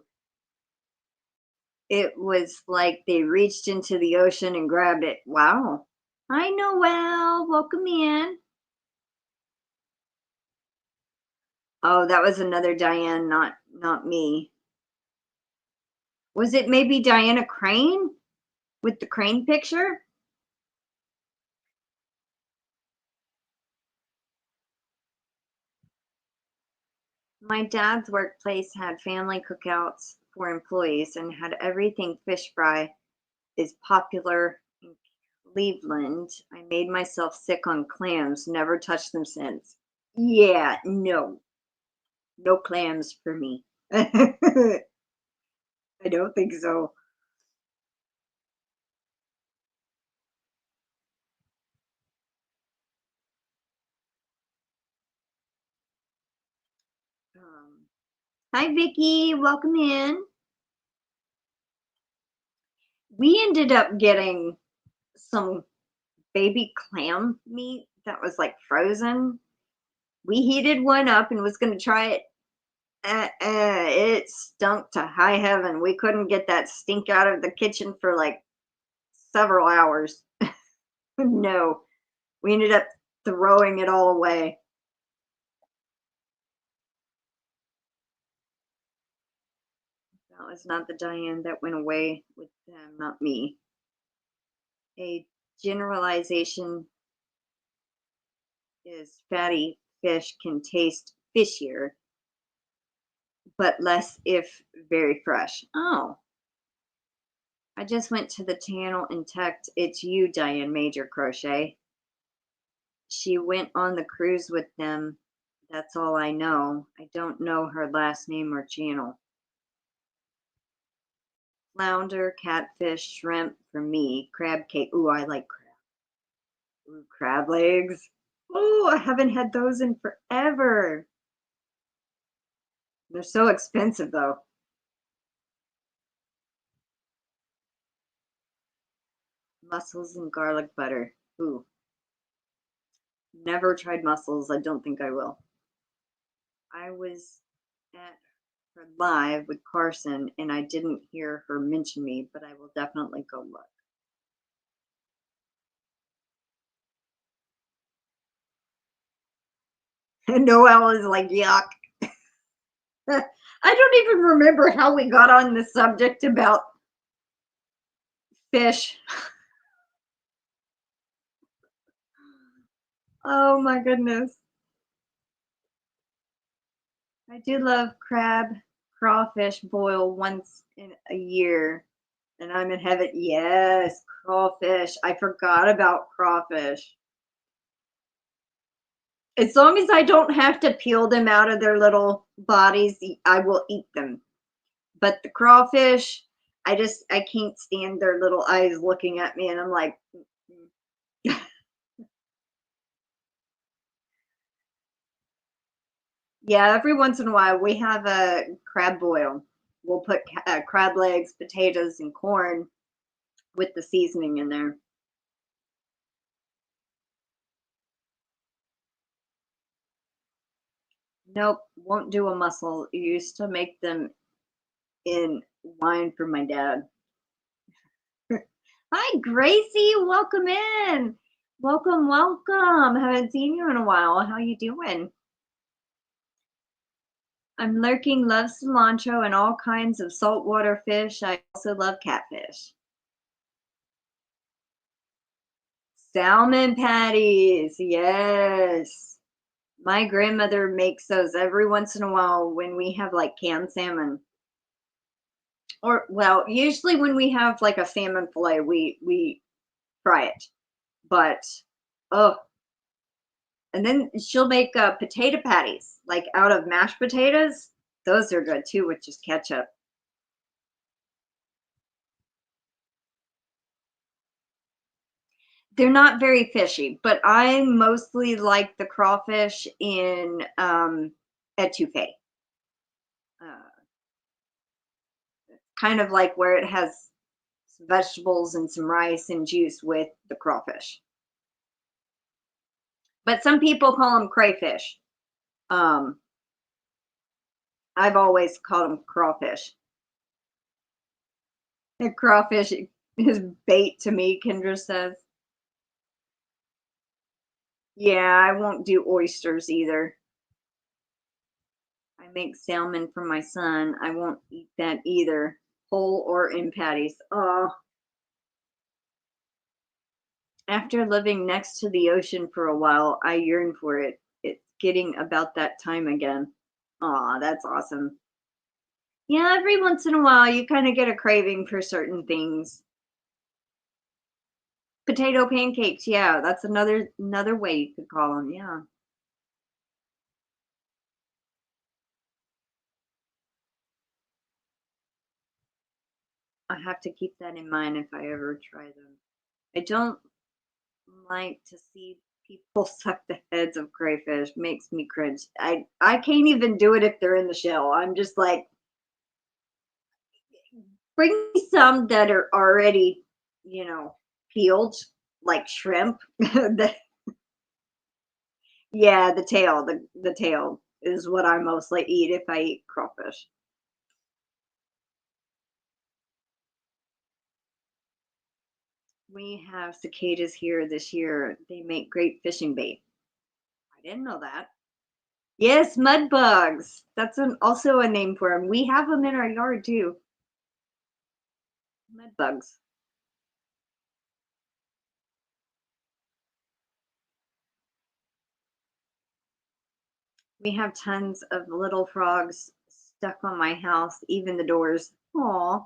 It was like they reached into the ocean and grabbed it. Wow. Hi, Noel. Welcome in. Oh, that was another Diane, not me. Was it maybe Diana Crane with the crane picture? My dad's workplace had family cookouts for employees and had everything fish fry is popular in Cleveland. I made myself sick on clams, never touched them since. Yeah, no, no clams for me. I don't think so. Hi, Vicky. Welcome in. We ended up getting some baby clam meat that was like frozen. We heated one up and was going to try it. It stunk to high heaven. We couldn't get that stink out of the kitchen for like several hours. No, we ended up throwing it all away. That was not the Diane that went away with them, not me. A generalization is fatty fish can taste fishier, but less if very fresh. Oh, I just went to the channel and checked. It's you, Diane Major Crochet. She went on the cruise with them. That's all I know. I don't know her last name or channel. Flounder, catfish, shrimp for me. Crab cake. Ooh, I like crab. Ooh, crab legs. Oh, I haven't had those in forever. They're so expensive though. Mussels and garlic butter. Ooh, never tried mussels. I don't think I will. I was at her live with Carson and I didn't hear her mention me, but I will definitely go look. And Noelle is like, yuck. I don't even remember how we got on the subject about fish. Oh my goodness. I do love crab, crawfish boil once in a year, and I'm in heaven. Yes, crawfish. I forgot about crawfish. As long as I don't have to peel them out of their little bodies, I will eat them. But the crawfish, I can't stand their little eyes looking at me, and I'm like, yeah, every once in a while we have a crab boil. We'll put crab legs, potatoes, and corn with the seasoning in there. Nope, won't do a mussel. You used to make them in wine for my dad. Hi, Gracie. Welcome in. Welcome, welcome. Haven't seen you in a while. How you doing? I'm lurking. Love cilantro and all kinds of saltwater fish. I also love catfish. Salmon patties. Yes. My grandmother makes those every once in a while when we have like canned salmon. Or well, usually when we have like a salmon fillet, we fry it. But oh, and then she'll make potato patties like out of mashed potatoes. Those are good too with just ketchup. They're not very fishy, but I mostly like the crawfish in etouffee. Uh, kind of like where it has some vegetables and some rice and juice with the crawfish. But some people call them crayfish. Um, I've always called them crawfish. The crawfish is bait to me, Kendra says. Yeah, I won't do oysters either. I make salmon for my son. I won't eat that either, whole or in patties. Oh, after living next to the ocean for a while, I yearn for it. It's getting about that time again. Aw, that's awesome. Yeah, every once in a while you kind of get a craving for certain things. Potato pancakes, yeah, that's another way you could call them, yeah. I have to keep that in mind if I ever try them. I don't like to see people suck the heads of crayfish. Makes me cringe. I can't even do it if they're in the shell. I'm just like, bring me some that are already, peeled, like shrimp. Yeah, the tail. The tail is what I mostly eat if I eat crawfish. We have cicadas here this year. They make great fishing bait. I didn't know that. Yes, mud bugs. That's also a name for them. We have them in our yard too. Mud bugs. We have tons of little frogs stuck on my house, even the doors. Aw.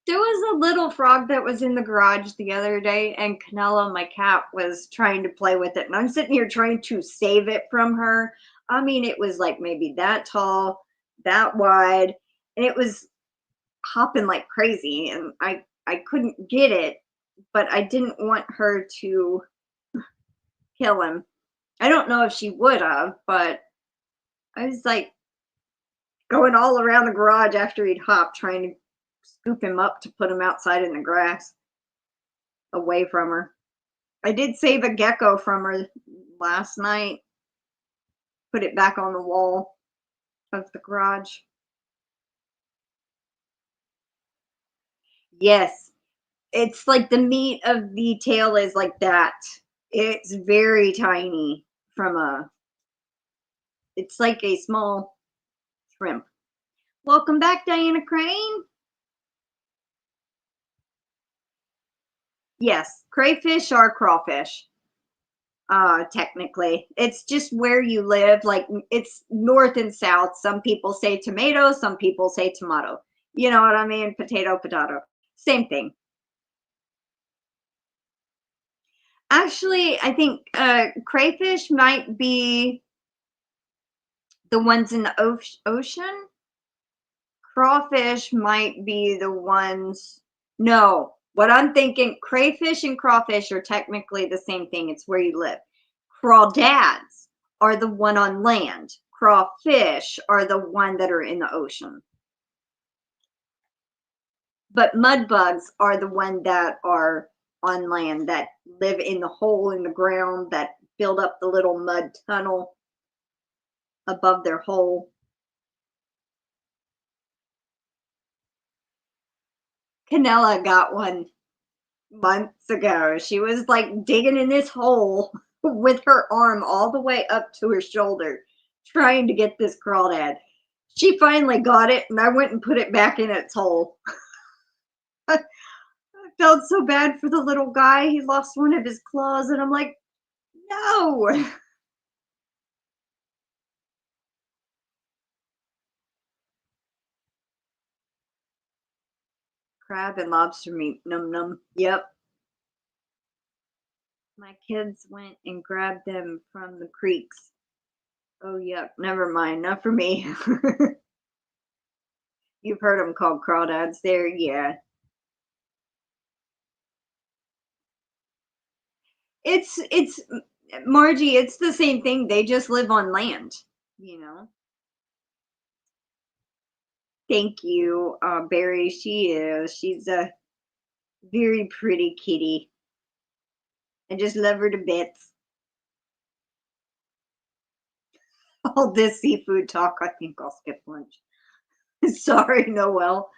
There was a little frog that was in the garage the other day, and Canella, my cat, was trying to play with it. And I'm sitting here trying to save it from her. I mean, it was like maybe that tall, that wide, and it was hopping like crazy. And I couldn't get it, but I didn't want her to kill him. I don't know if she would have, but I was like, going all around the garage after he'd hop, trying to scoop him up to put him outside in the grass, away from her. I did save a gecko from her last night, put it back on the wall of the garage. Yes, it's like the meat of the tail is like that. It's very tiny it's like a small shrimp. Welcome back, Diana Crane. Yes, crayfish are crawfish. Technically, it's just where you live. Like, it's north and south. Some people say tomato, some people say tomato. You know what I mean? Potato, potato. Same thing. Actually, I think crayfish might be the ones in the ocean. Crawfish might be the ones. No, what I'm thinking, crayfish and crawfish are technically the same thing. It's where you live. Crawdads are the one on land. Crawfish are the one that are in the ocean. But mud bugs are the one that are on land, that live in the hole in the ground, that build up the little mud tunnel above their hole. Canella got one months ago. She was like digging in this hole with her arm all the way up to her shoulder, trying to get this crawdad. She finally got it, and I went and put it back in its hole. I felt so bad for the little guy. He lost one of his claws, and I'm like, no. Crab and lobster meat, num num. Yep. My kids went and grabbed them from the creeks. Oh, yep. Never mind. Not for me. You've heard them called crawdads there. Yeah. It's Margie, it's the same thing. They just live on land, you know. Thank you, Barry. She's a very pretty kitty. I just love her to bits. All this seafood talk, I think I'll skip lunch. Sorry, Noelle.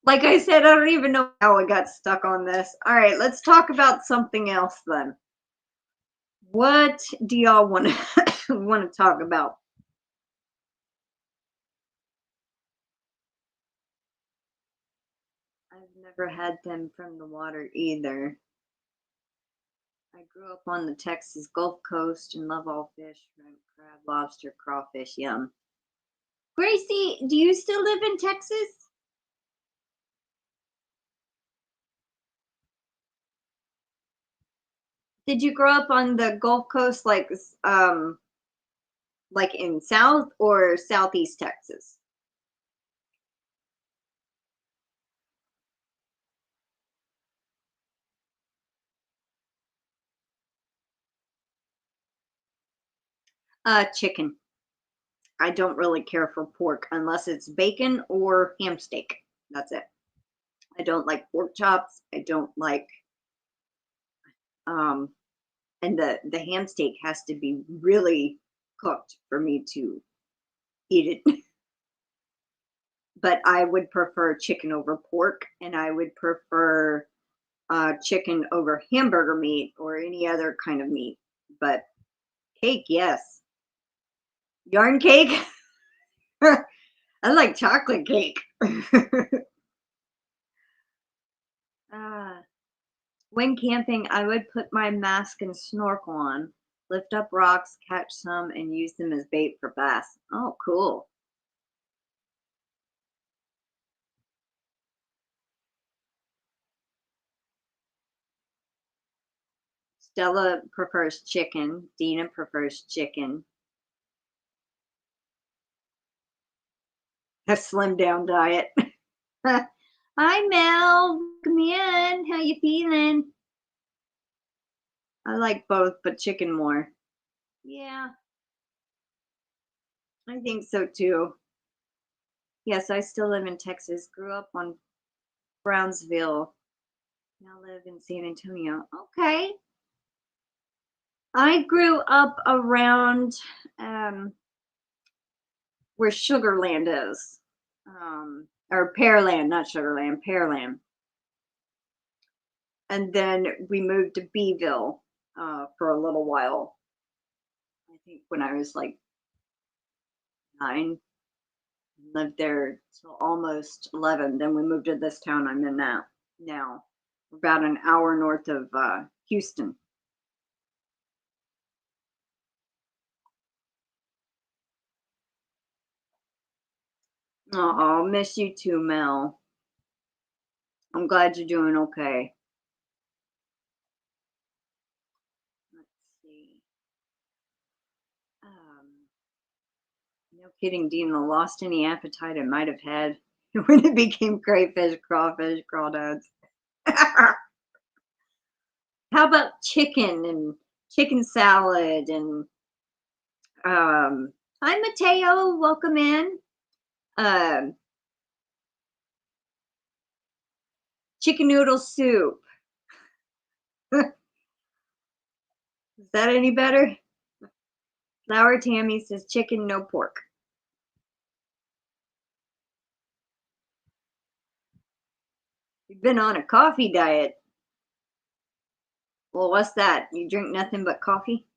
Like I said, I don't even know how I got stuck on this. All right, let's talk about something else then. What do y'all want to want to talk about? I've never had them from the water either. I grew up on the Texas Gulf Coast and love all fish, shrimp, crab, lobster, crawfish, yum. Gracie, do you still live in Texas? Did you grow up on the Gulf Coast, like in South or Southeast Texas? Chicken. I don't really care for pork unless it's bacon or ham steak. That's it. I don't like pork chops. I don't like um and the ham steak has to be really cooked for me to eat it. But I would prefer chicken over pork, and I would prefer chicken over hamburger meat or any other kind of meat. But cake, yes. Yarn cake? I like chocolate cake. uh, when camping, I would put my mask and snorkel on, lift up rocks, catch some, and use them as bait for bass. Oh, cool. Stella prefers chicken. Dina prefers chicken. A slim down diet. Hi, Mel. Come in. How you feeling? I like both, but chicken more. Yeah, I think so too. Yes, I still live in Texas. Grew up on Brownsville. Now live in San Antonio. Okay. I grew up around where Sugarland is. Or Pearland, not Sugarland, Pearland. And then we moved to Beeville for a little while. I think when I was like 9, lived there till almost 11. Then we moved to this town I'm in now. About an hour north of Houston. Oh, miss you too, Mel. I'm glad you're doing okay. Let's see. No kidding, Dina. Lost any appetite I might have had when it became crayfish, crawfish, crawdads. How about chicken and chicken salad and hi Mateo, welcome in. Chicken noodle soup. Is that any better? Flour Tammy says chicken, no pork. You've been on a coffee diet. Well, what's that? You drink nothing but coffee?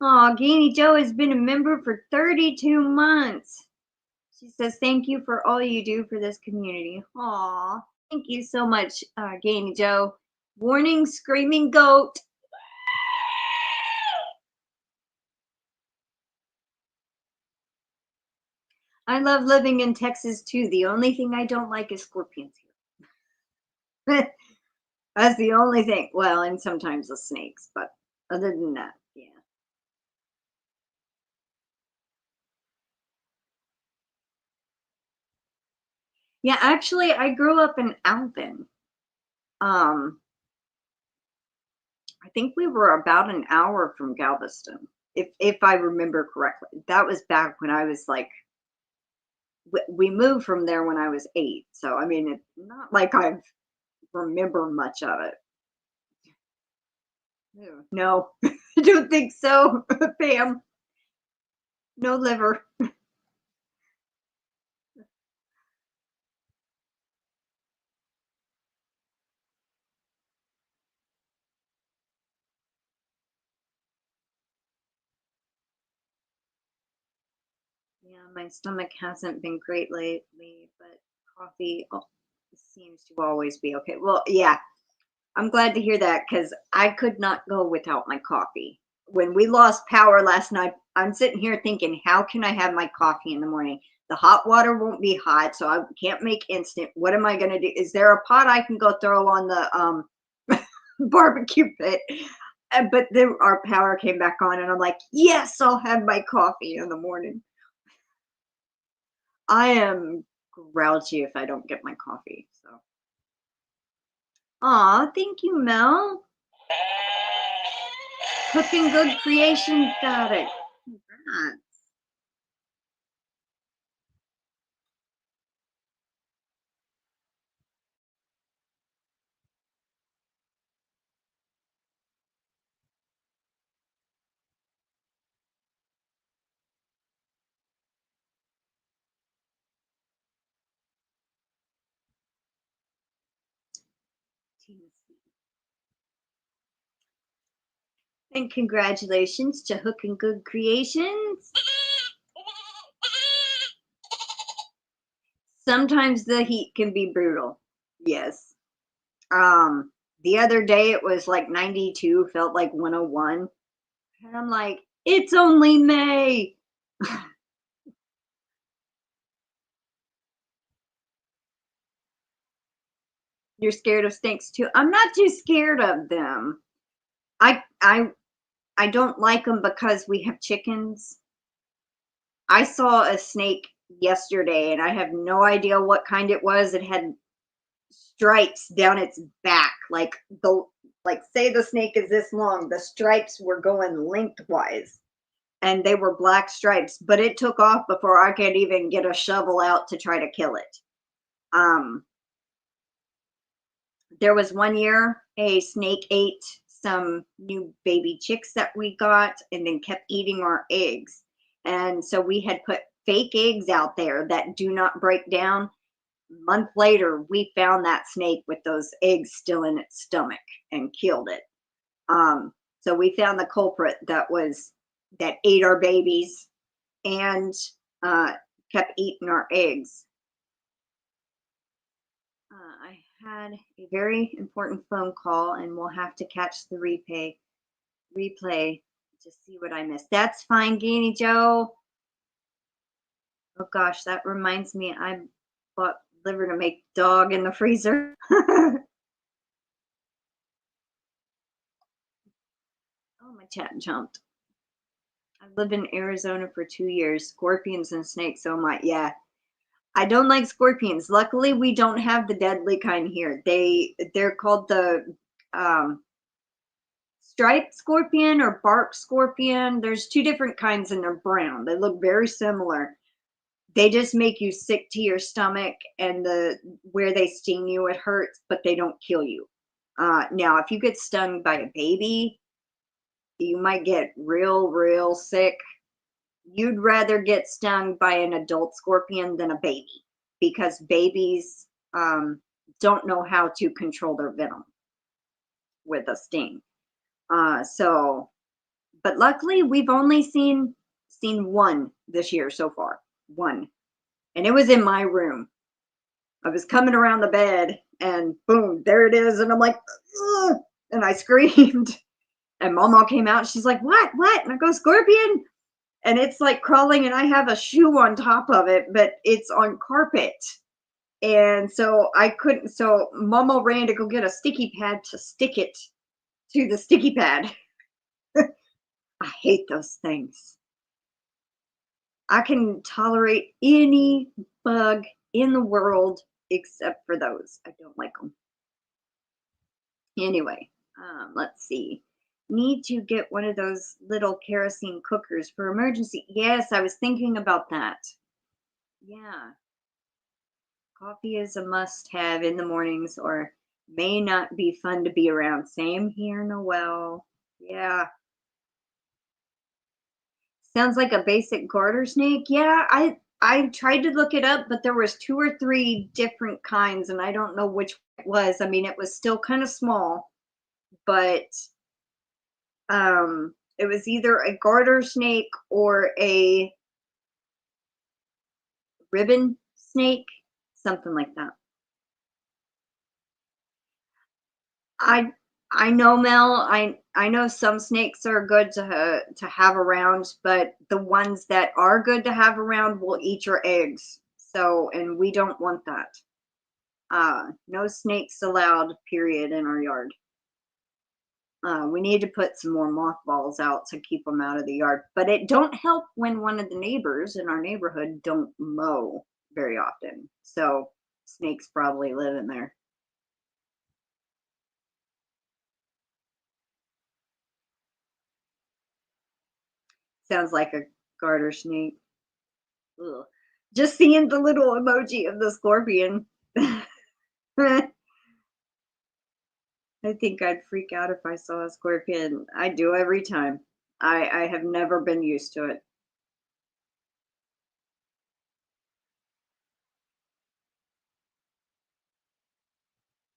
Oh, GanniJo has been a member for 32 months. She says, thank you for all you do for this community. Aw, thank you so much, GanniJo. Warning, screaming goat. I love living in Texas too. The only thing I don't like is scorpions here. That's the only thing. Well, and sometimes the snakes, but other than that, yeah. Yeah, actually, I grew up in Alvin. I think we were about an hour from Galveston, if I remember correctly. That was back when I was like, we moved from there when I was 8. So I mean, it's not like I remember much of it. No, I don't think so, Pam. No liver. Yeah, my stomach hasn't been great lately, but coffee seems to always be okay. Well, yeah, I'm glad to hear that because I could not go without my coffee. When we lost power last night, I'm sitting here thinking, how can I have my coffee in the morning? The hot water won't be hot, so I can't make instant. What am I going to do? Is there a pot I can go throw on the barbecue pit? But then our power came back on, and I'm like, yes, I'll have my coffee in the morning. I am grouchy if I don't get my coffee. So, aw, thank you, Mel. Cooking Good Creations got it. Congrats. And congratulations to Hookin' Good Creations. Sometimes the heat can be brutal. Yes. The other day it was like 92, felt like 101. And I'm like, it's only May. You're scared of snakes too. I'm not too scared of them. I don't like them because we have chickens. I saw a snake yesterday and I have no idea what kind it was. It had stripes down its back, like say the snake is this long, the stripes were going lengthwise. and they were black stripes, but it took off before I could even get a shovel out to try to kill it. There was one year a snake ate some new baby chicks that we got and then kept eating our eggs. And so we had put fake eggs out there that do not break down. A month later, we found that snake with those eggs still in its stomach and killed it. So we found the culprit that ate our babies and kept eating our eggs. I had a very important phone call and we'll have to catch the replay to see what I missed. That's fine, GanniJo. Oh gosh, that reminds me, I bought liver to make dog in the freezer. Oh, my chat jumped. I've lived in Arizona for 2 years. Scorpions and snakes, oh my, yeah. I don't like scorpions. Luckily, we don't have the deadly kind here. They're called the striped scorpion or bark scorpion. There's 2 different kinds and they're brown. They look very similar. They just make you sick to your stomach, and where they sting you, it hurts, but they don't kill you. Now, if you get stung by a baby, you might get real sick. You'd rather get stung by an adult scorpion than a baby, because babies don't know how to control their venom with a sting. But luckily we've only seen one this year so far. One. And it was in my room. I was coming around the bed and boom, there it is. And I'm like, ugh, and I screamed. And Mama came out. She's like, what? And I go, scorpion. And it's like crawling, and I have a shoe on top of it, but it's on carpet. And so I couldn't, so Mama ran to go get a sticky pad to stick it to the sticky pad. I hate those things. I can tolerate any bug in the world except for those. I don't like them. Anyway, let's see. Need to get one of those little kerosene cookers for emergency. Yes, I was thinking about that. Yeah. Coffee is a must-have in the mornings, or may not be fun to be around. Same here, Noelle. Yeah. Sounds like a basic garter snake. Yeah, I tried to look it up, but there was 2 or 3 different kinds, and I don't know which it was. I mean, it was still kind of small, but it was either a garter snake or a ribbon snake, something like that. I know, Mel. I know some snakes are good to have around, but the ones that are good to have around will eat your eggs. So, and we don't want that. No snakes allowed, period, in our yard. We need to put some more mothballs out to keep them out of the yard. But it don't help when one of the neighbors in our neighborhood don't mow very often. So snakes probably live in there. Sounds like a garter snake. Ugh. Just seeing the little emoji of the scorpion. I think I'd freak out if I saw a scorpion. I do every time. I have never been used to it.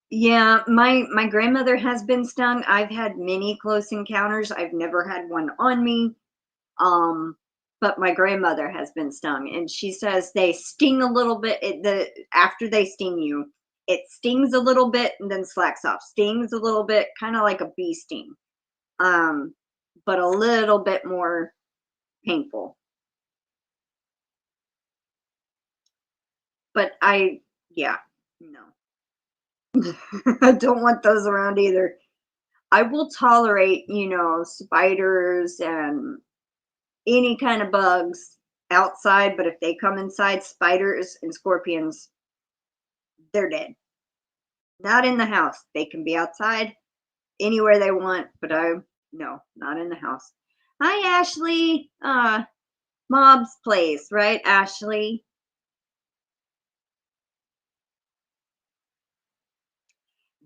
Yeah, my grandmother has been stung. I've had many close encounters. I've never had one on me. But my grandmother has been stung, and she says they sting a little bit. After they sting you, it stings a little bit and then slacks off. Stings a little bit, kind of like a bee sting, but a little bit more painful. But yeah, no. I don't want those around either. I will tolerate, spiders and any kind of bugs outside, but if they come inside, spiders and scorpions, they're dead. Not in the house. They can be outside anywhere they want, but no, not in the house. Hi, Ashley. Mob's place, right, Ashley?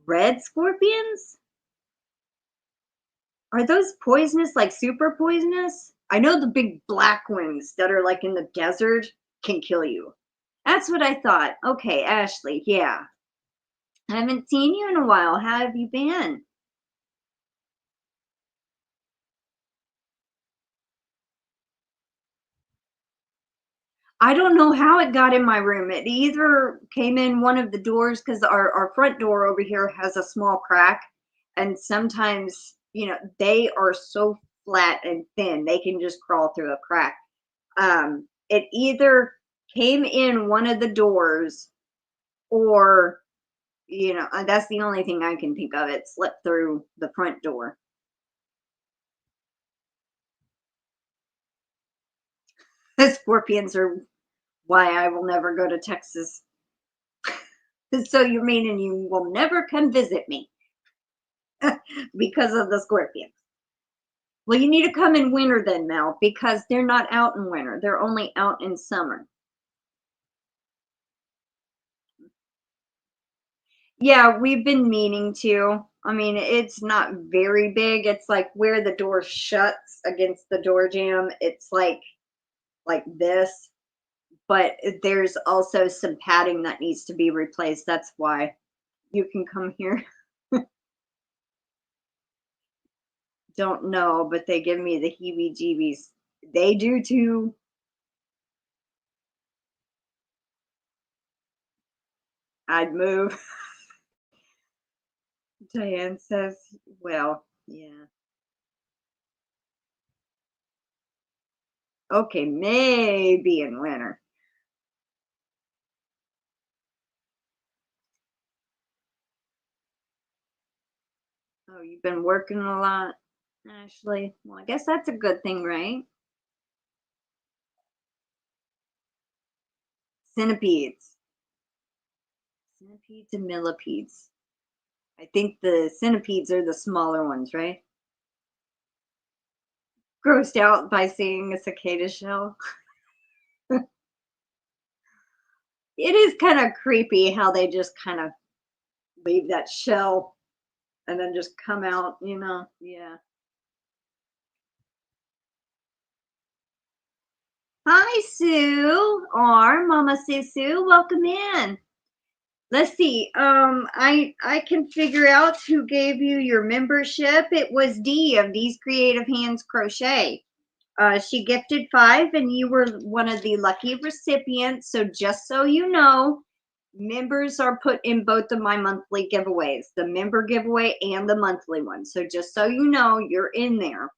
Red scorpions? Are those poisonous, like super poisonous? I know the big black ones that are like in the desert can kill you. That's what I thought. Okay, Ashley, yeah. I haven't seen you in a while. How have you been? I don't know how it got in my room. It either came in one of the doors because our front door over here has a small crack. And sometimes, they are so flat and thin, they can just crawl through a crack. It either came in one of the doors or, that's the only thing I can think of. It slipped through the front door. The scorpions are why I will never go to Texas. So you're meaning you will never come visit me because of the scorpions? Well, you need to come in winter then, Mel, because they're not out in winter. They're only out in summer. Yeah, we've been meaning to. I mean, it's not very big. It's like where the door shuts against the door jamb. It's like this, but there's also some padding that needs to be replaced. That's why you can come here. Don't know, but they give me the heebie-jeebies. They do too. I'd move. Diane says, well, yeah. Okay, maybe in winter. Oh, you've been working a lot, Ashley. Well, I guess that's a good thing, right? Centipedes. Centipedes and millipedes. I think the centipedes are the smaller ones, right? Grossed out by seeing a cicada shell. It is kind of creepy how they just kind of leave that shell and then just come out. Yeah. Hi, Sue, or Mama Susu. Welcome in. Let's see. I can figure out who gave you your membership. It was Dee of Dee's Creative Hands Crochet. She gifted 5, and you were one of the lucky recipients. So just so you know, members are put in both of my monthly giveaways, the member giveaway and the monthly one. So just so you know, you're in there.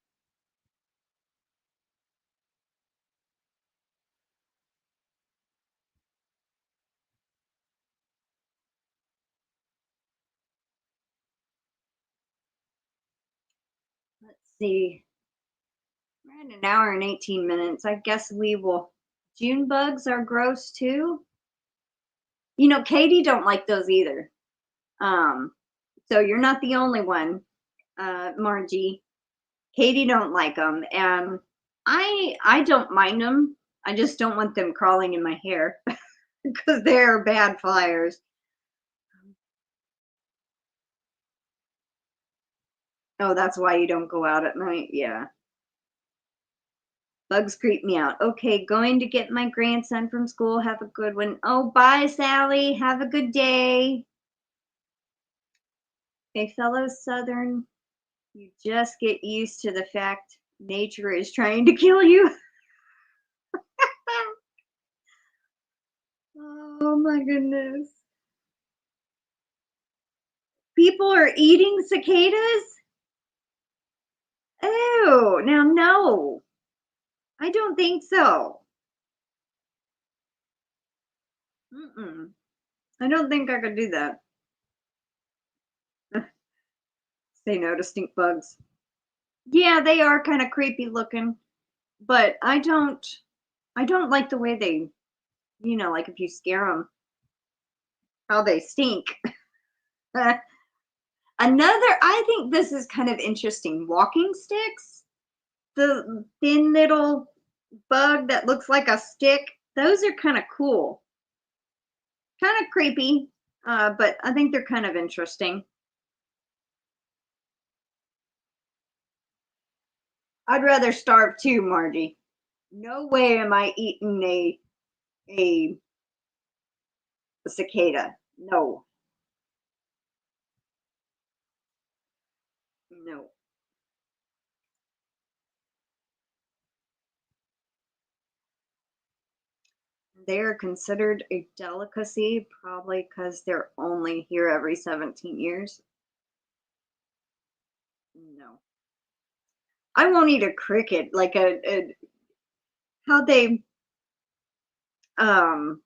Let's see. We're at an hour and 18 minutes. I guess we will. June bugs are gross too. Katie don't like those either. So you're not the only one, Margie. Katie don't like them, and I don't mind them. I just don't want them crawling in my hair because they're bad flyers. Oh, that's why you don't go out at night. Yeah. Bugs creep me out. Okay, going to get my grandson from school. Have a good one. Oh, bye, Sally. Have a good day. Okay, fellow Southern, you just get used to the fact nature is trying to kill you. Oh my goodness. People are eating cicadas? Oh, now no. I don't think so. Mm-mm. I don't think I could do that. Say no to stink bugs. Yeah, they are kind of creepy looking, but I don't like the way they, like if you scare them, how they stink. I think this is kind of interesting. Walking sticks. the thin little bug that looks like a stick. Those are kind of cool. Kind of creepy, but I think they're kind of interesting. I'd rather starve too, Margie. No way am I eating a cicada. No. No. They are considered a delicacy probably because they're only here every 17 years. No. I won't eat a cricket like how they um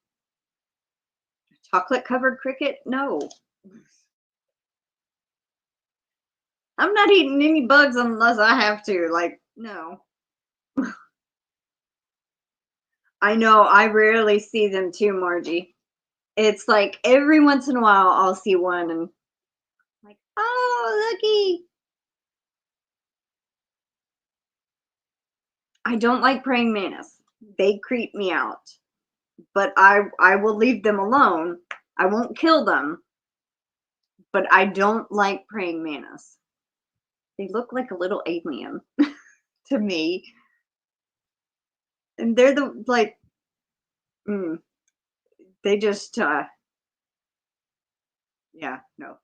chocolate covered cricket. No. I'm not eating any bugs unless I have to. Like, no. I know, I rarely see them too, Margie. It's like every once in a while I'll see one and like, oh, looky. I don't like praying mantis. They creep me out. But I will leave them alone. I won't kill them. But I don't like praying mantis. They look like a little alien to me. And they're the like they just yeah, no.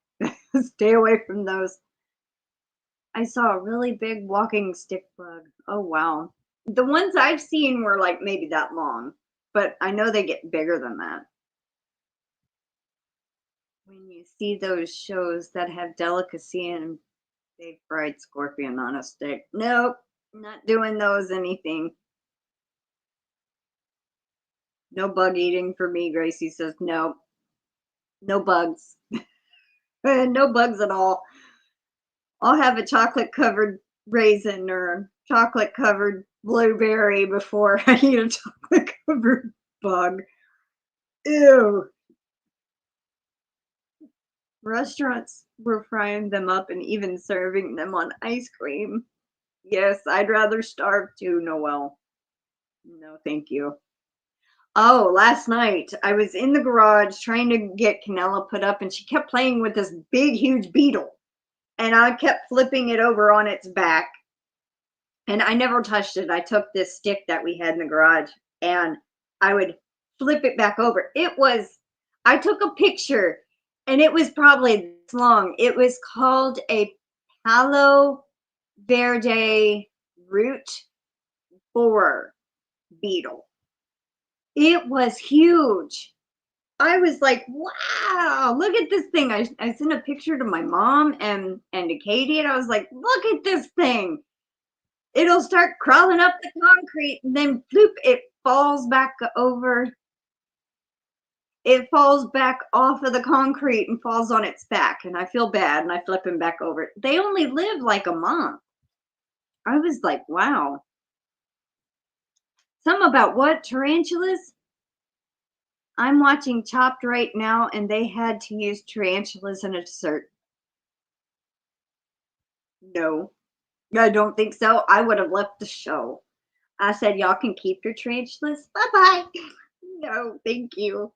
Stay away from those. I saw a really big walking stick bug. Oh wow. The ones I've seen were like maybe that long, but I know they get bigger than that. When you see those shows that have delicacy and they fried scorpion on a stick. Nope, not doing those anything. No bug eating for me, Gracie says. Nope, no bugs. No bugs at all. I'll have a chocolate covered raisin or chocolate covered blueberry before I eat a chocolate covered bug. Ew. Restaurants were frying them up and even serving them on ice cream. Yes, I'd rather starve too, Noelle. No, thank you. Oh, last night I was in the garage trying to get Canella put up, and she kept playing with this big, huge beetle. And I kept flipping it over on its back. And I never touched it. I took this stick that we had in the garage and I would flip it back over. I took a picture and it was probably this long. It was called a Palo Verde root borer beetle. It was huge. I was like, wow, look at this thing. I sent a picture to my mom and to Katie, and I was like, look at this thing. It'll start crawling up the concrete and then bloop, it falls back over. It falls back off of the concrete and falls on its back. And I feel bad and I flip him back over. They only live like a month. I was like, wow. Something about what? Tarantulas? I'm watching Chopped right now and they had to use tarantulas in a dessert. No, I don't think so. I would have left the show. I said, y'all can keep your tarantulas. Bye-bye. No, thank you.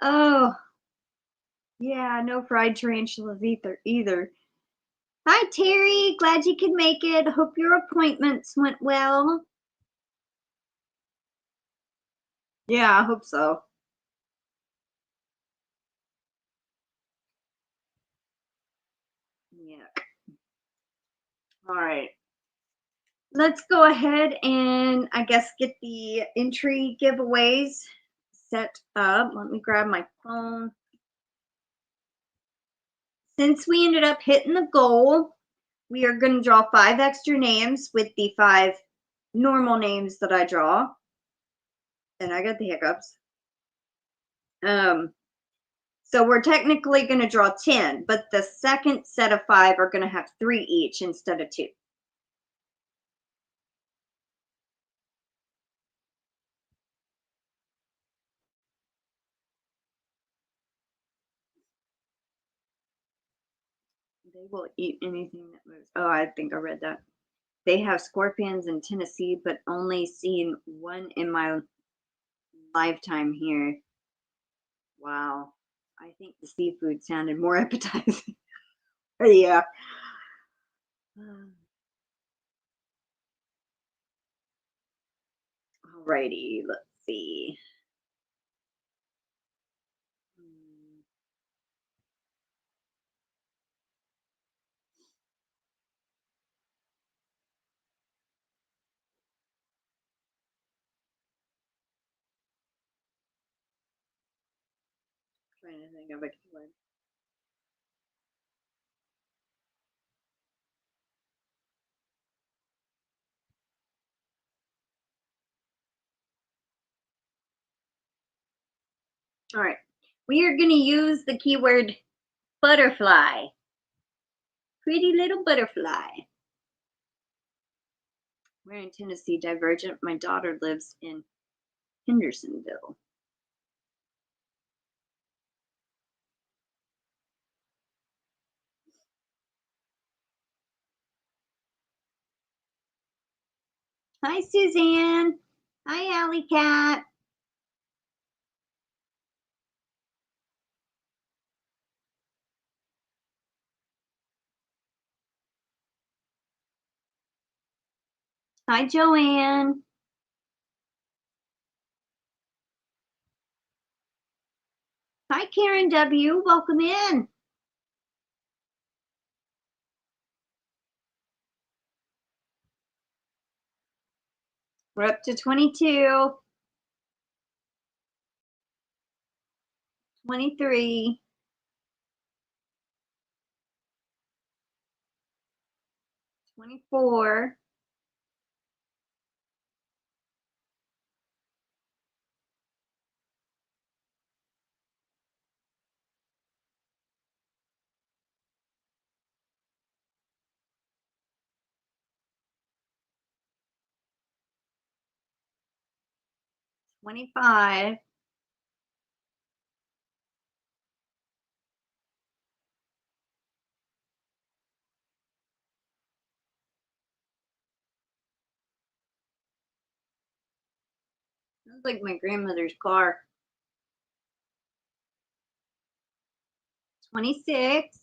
Oh, yeah, no fried tarantulas either. Hi, Terry. Glad you could make it. Hope your appointments went well. Yeah, I hope so. Yeah. All right. Let's go ahead and I guess get the entry giveaways set up. Let me grab my phone. Since we ended up hitting the goal, we are going to draw 5 extra names with the 5 normal names that I draw. And I got the hiccups. So we're technically going to draw 10, but the second set of 5 are going to have 3 each instead of 2. They will eat anything that moves. Oh, I think I read that. They have scorpions in Tennessee, but only seen one in my lifetime here. Wow. I think the seafood sounded more appetizing. Yeah. Alrighty, let's see. Trying to think of a keyword. All right. We are going to use the keyword butterfly. Pretty little butterfly. We're in Tennessee, Divergent. My daughter lives in Hendersonville. Hi, Suzanne. Hi, Alley Cat. Hi, Joanne. Hi, Karen W. Welcome in. We're up to 22, 23, 24, 25, 'Sounds like my grandmother's car. 26,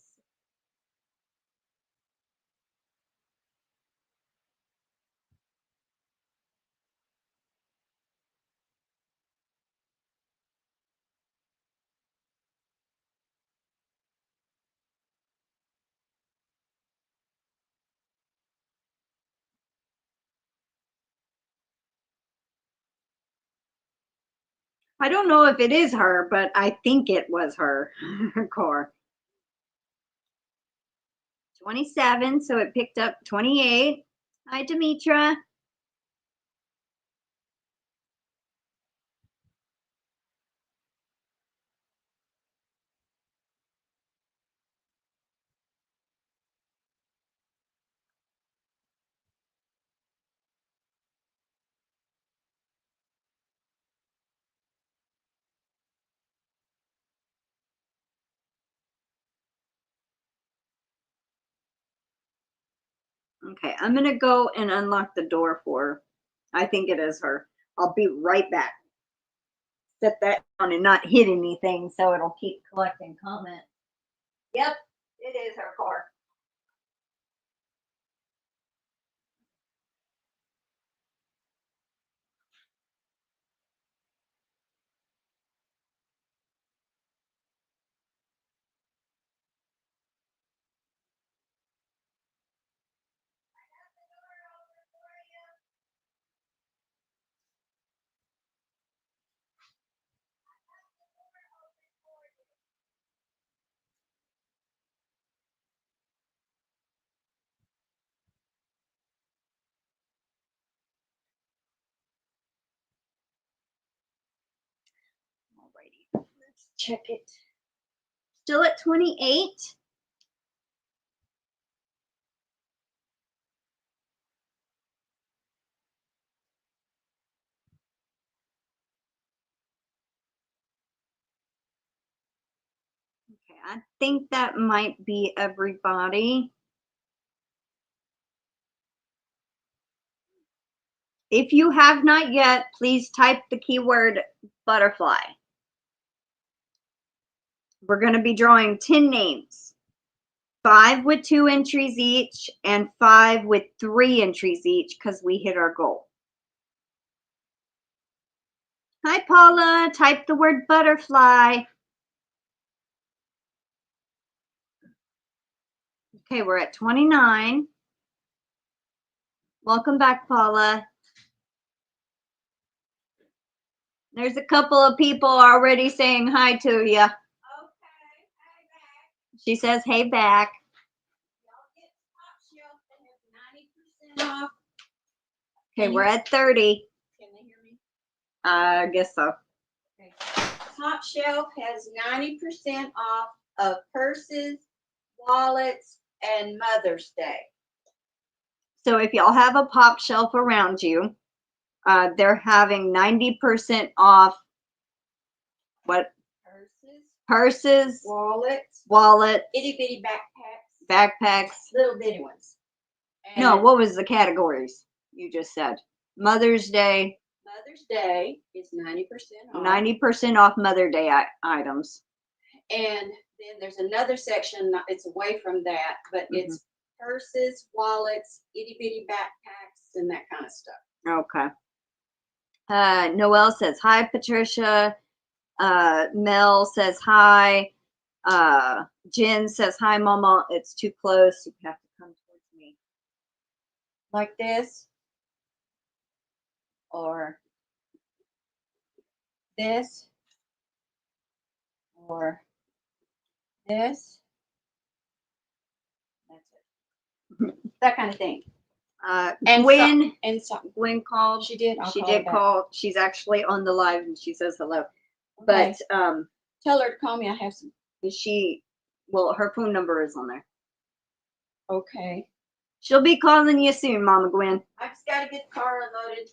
'I don't know if it is her, but I think it was her car. 27, so it picked up 28. Hi, Demetra. Okay, I'm going to go and unlock the door for her. I think it is her. I'll be right back. Set that down and not hit anything so it'll keep collecting comments. Yep, it is her car. Alrighty, let's check it. Still at 28. Okay, I think that might be everybody. If you have not yet, please type the keyword butterfly. We're going to be drawing 10 names, 5 with 2 entries each and 5 with 3 entries each because we hit our goal. Hi, Paula. Type the word butterfly. Okay, we're at 29. Welcome back, Paula. There's a couple of people already saying hi to you. Okay, hi back. She says, hey back. Y'all get top shelf that has 90% off. Okay, we're at 30. Can they hear me? I guess so. Okay. Top shelf has 90% off of purses, wallets, and Mother's Day. So if y'all have a pop shelf around you, they're having 90% off what? Purses, wallets, itty bitty backpacks, little bitty ones. And no, what was the categories you just said? Mother's Day. Mother's Day is 90% off. 90% off Mother's Day items. And then there's another section, it's away from that, but it's purses, wallets, itty bitty backpacks, and that kind of stuff. Okay. Noelle says, hi, Patricia. Mel says, hi. Jen says, hi, Mama. It's too close. You have to come towards me. Like this. Or this. Or this. That's it. That kind of thing. And Gwen called. She did. She did call. She's actually on the live and she says hello. Okay. But tell her to call me. I have some. Well, her phone number is on there. Okay. She'll be calling you soon, Mama Gwen. I just got to get the car unloaded.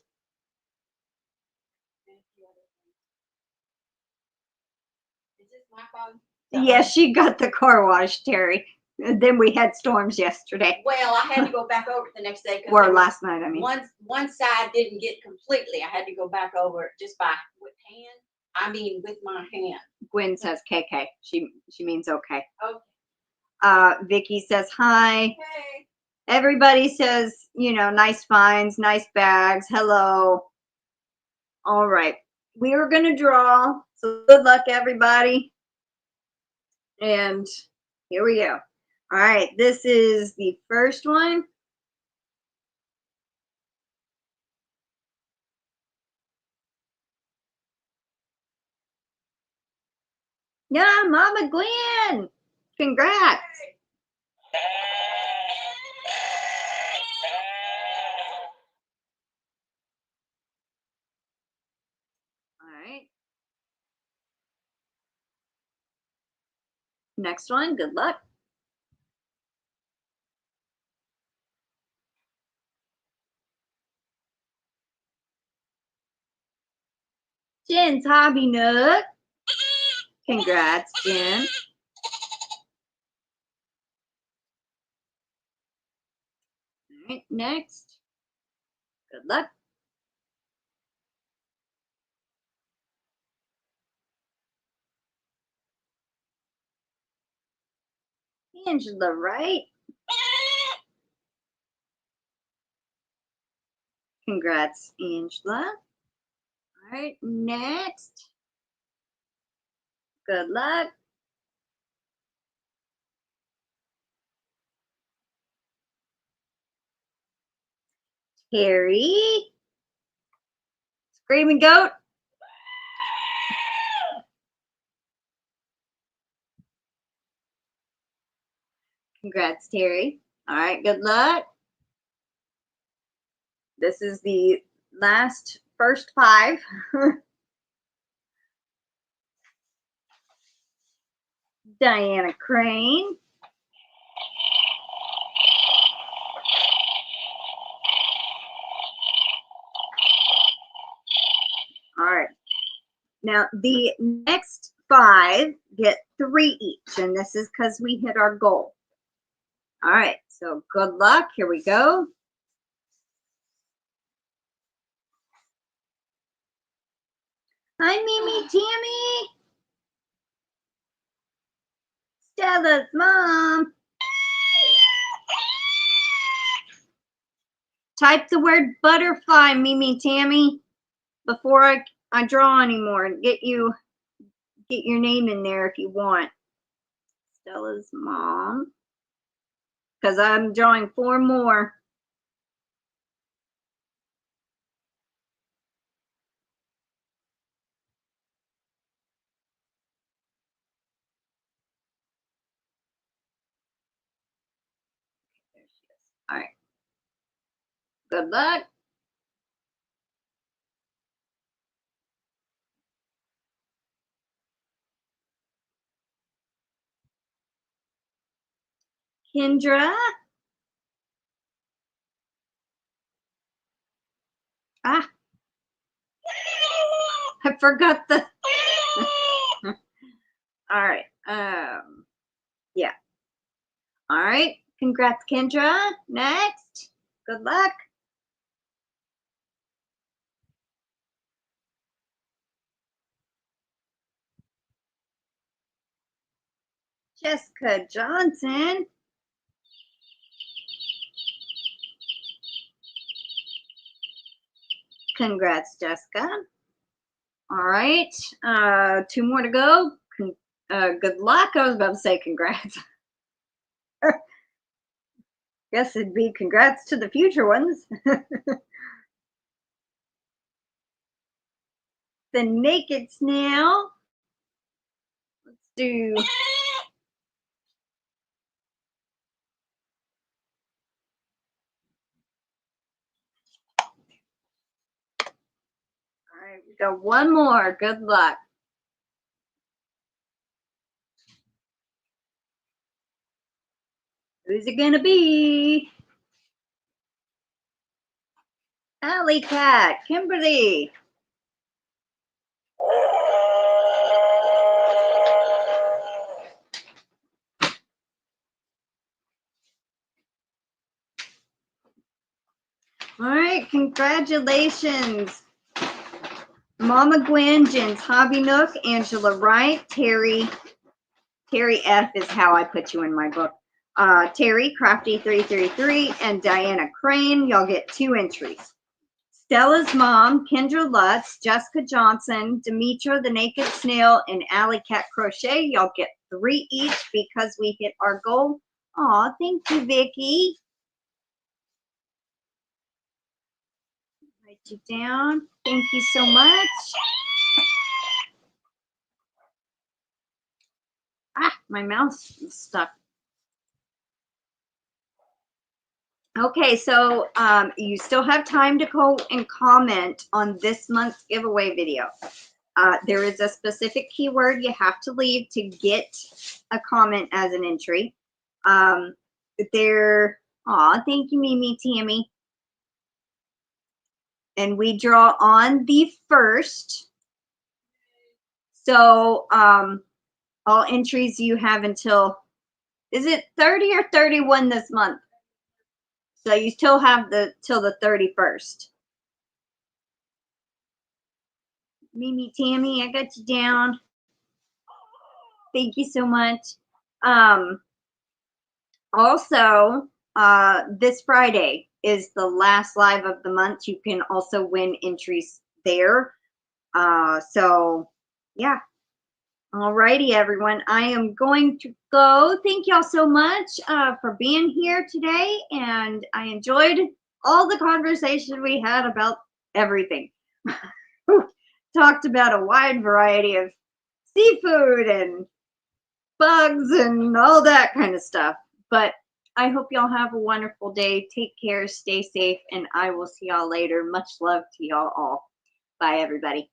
Is this my phone? Yes, she got the car washed, Terry. And then we had storms yesterday. Well, I had to go back over it the next day. Or last night, I mean. One side didn't get completely. I had to go back over it just with hand. I mean, with my hand. Gwen says KK. She means okay. Okay. Vicky says hi. Hey. Everybody says, nice finds, nice bags. Hello. All right. We are going to draw. So good luck, everybody. And here we go. All right. This is the first one. Yeah, Mama Gwen. Congrats. All right. Next one. Good luck. Jen's Hobby Nook. Congrats, Jen. All right, next. Good luck. Angela, right? Congrats, Angela. All right, next. Good luck. Terry. Screaming Goat. Congrats, Terry. All right, good luck. This is the first 5. Diana Crane. All right. Now, the next 5 get 3 each, and this is because we hit our goal. All right, so good luck. Here we go. Hi, Mimi, Tammy. Stella's mom. Type the word butterfly, Mimi, Tammy, before I draw anymore, and get your name in there if you want. Stella's mom, because I'm drawing 4 more. There she is. All right. Good luck. Kendra. Ah, I forgot the. All right. Yeah. All right. Congrats, Kendra. Next. Good luck. Jessica Johnson. Congrats, Jessica. All right. 2 more to go. Good luck. I was about to say congrats. Guess it'd be congrats to the future ones. The naked snail. Let's do. All right, we got 1 more. Good luck. Who's it gonna be? Alley Cat, Kimberly. All right, congratulations. Mama Gwen, Jen's Hobby Nook, Angela Wright, Terry F is how I put you in my book. Terry Crafty 333 and Diana Crane. Y'all get 2 entries. Stella's mom, Kendra Lutz, Jessica Johnson, Demetra the Naked Snail, and Alley Cat Crochet. Y'all get 3 each because we hit our goal. Aw, thank you, Vicki. Write you down. Thank you so much. Ah, my mouse is stuck. Okay, so you still have time to go and comment on this month's giveaway video. There is a specific keyword you have to leave to get a comment as an entry. Aw, thank you, Mimi, Tammy. And we draw on the 1st. So all entries you have until, is it 30 or 31 this month? So you still have till the 31st. Mimi, Tammy, I got you down. Thank you so much. Also, this Friday is the last live of the month. You can also win entries there. So yeah. Alrighty, everyone. I am going to go. Thank y'all so much for being here today. And I enjoyed all the conversation we had about everything. Talked about a wide variety of seafood and bugs and all that kind of stuff. But I hope y'all have a wonderful day. Take care, stay safe, and I will see y'all later. Much love to y'all all. Bye, everybody.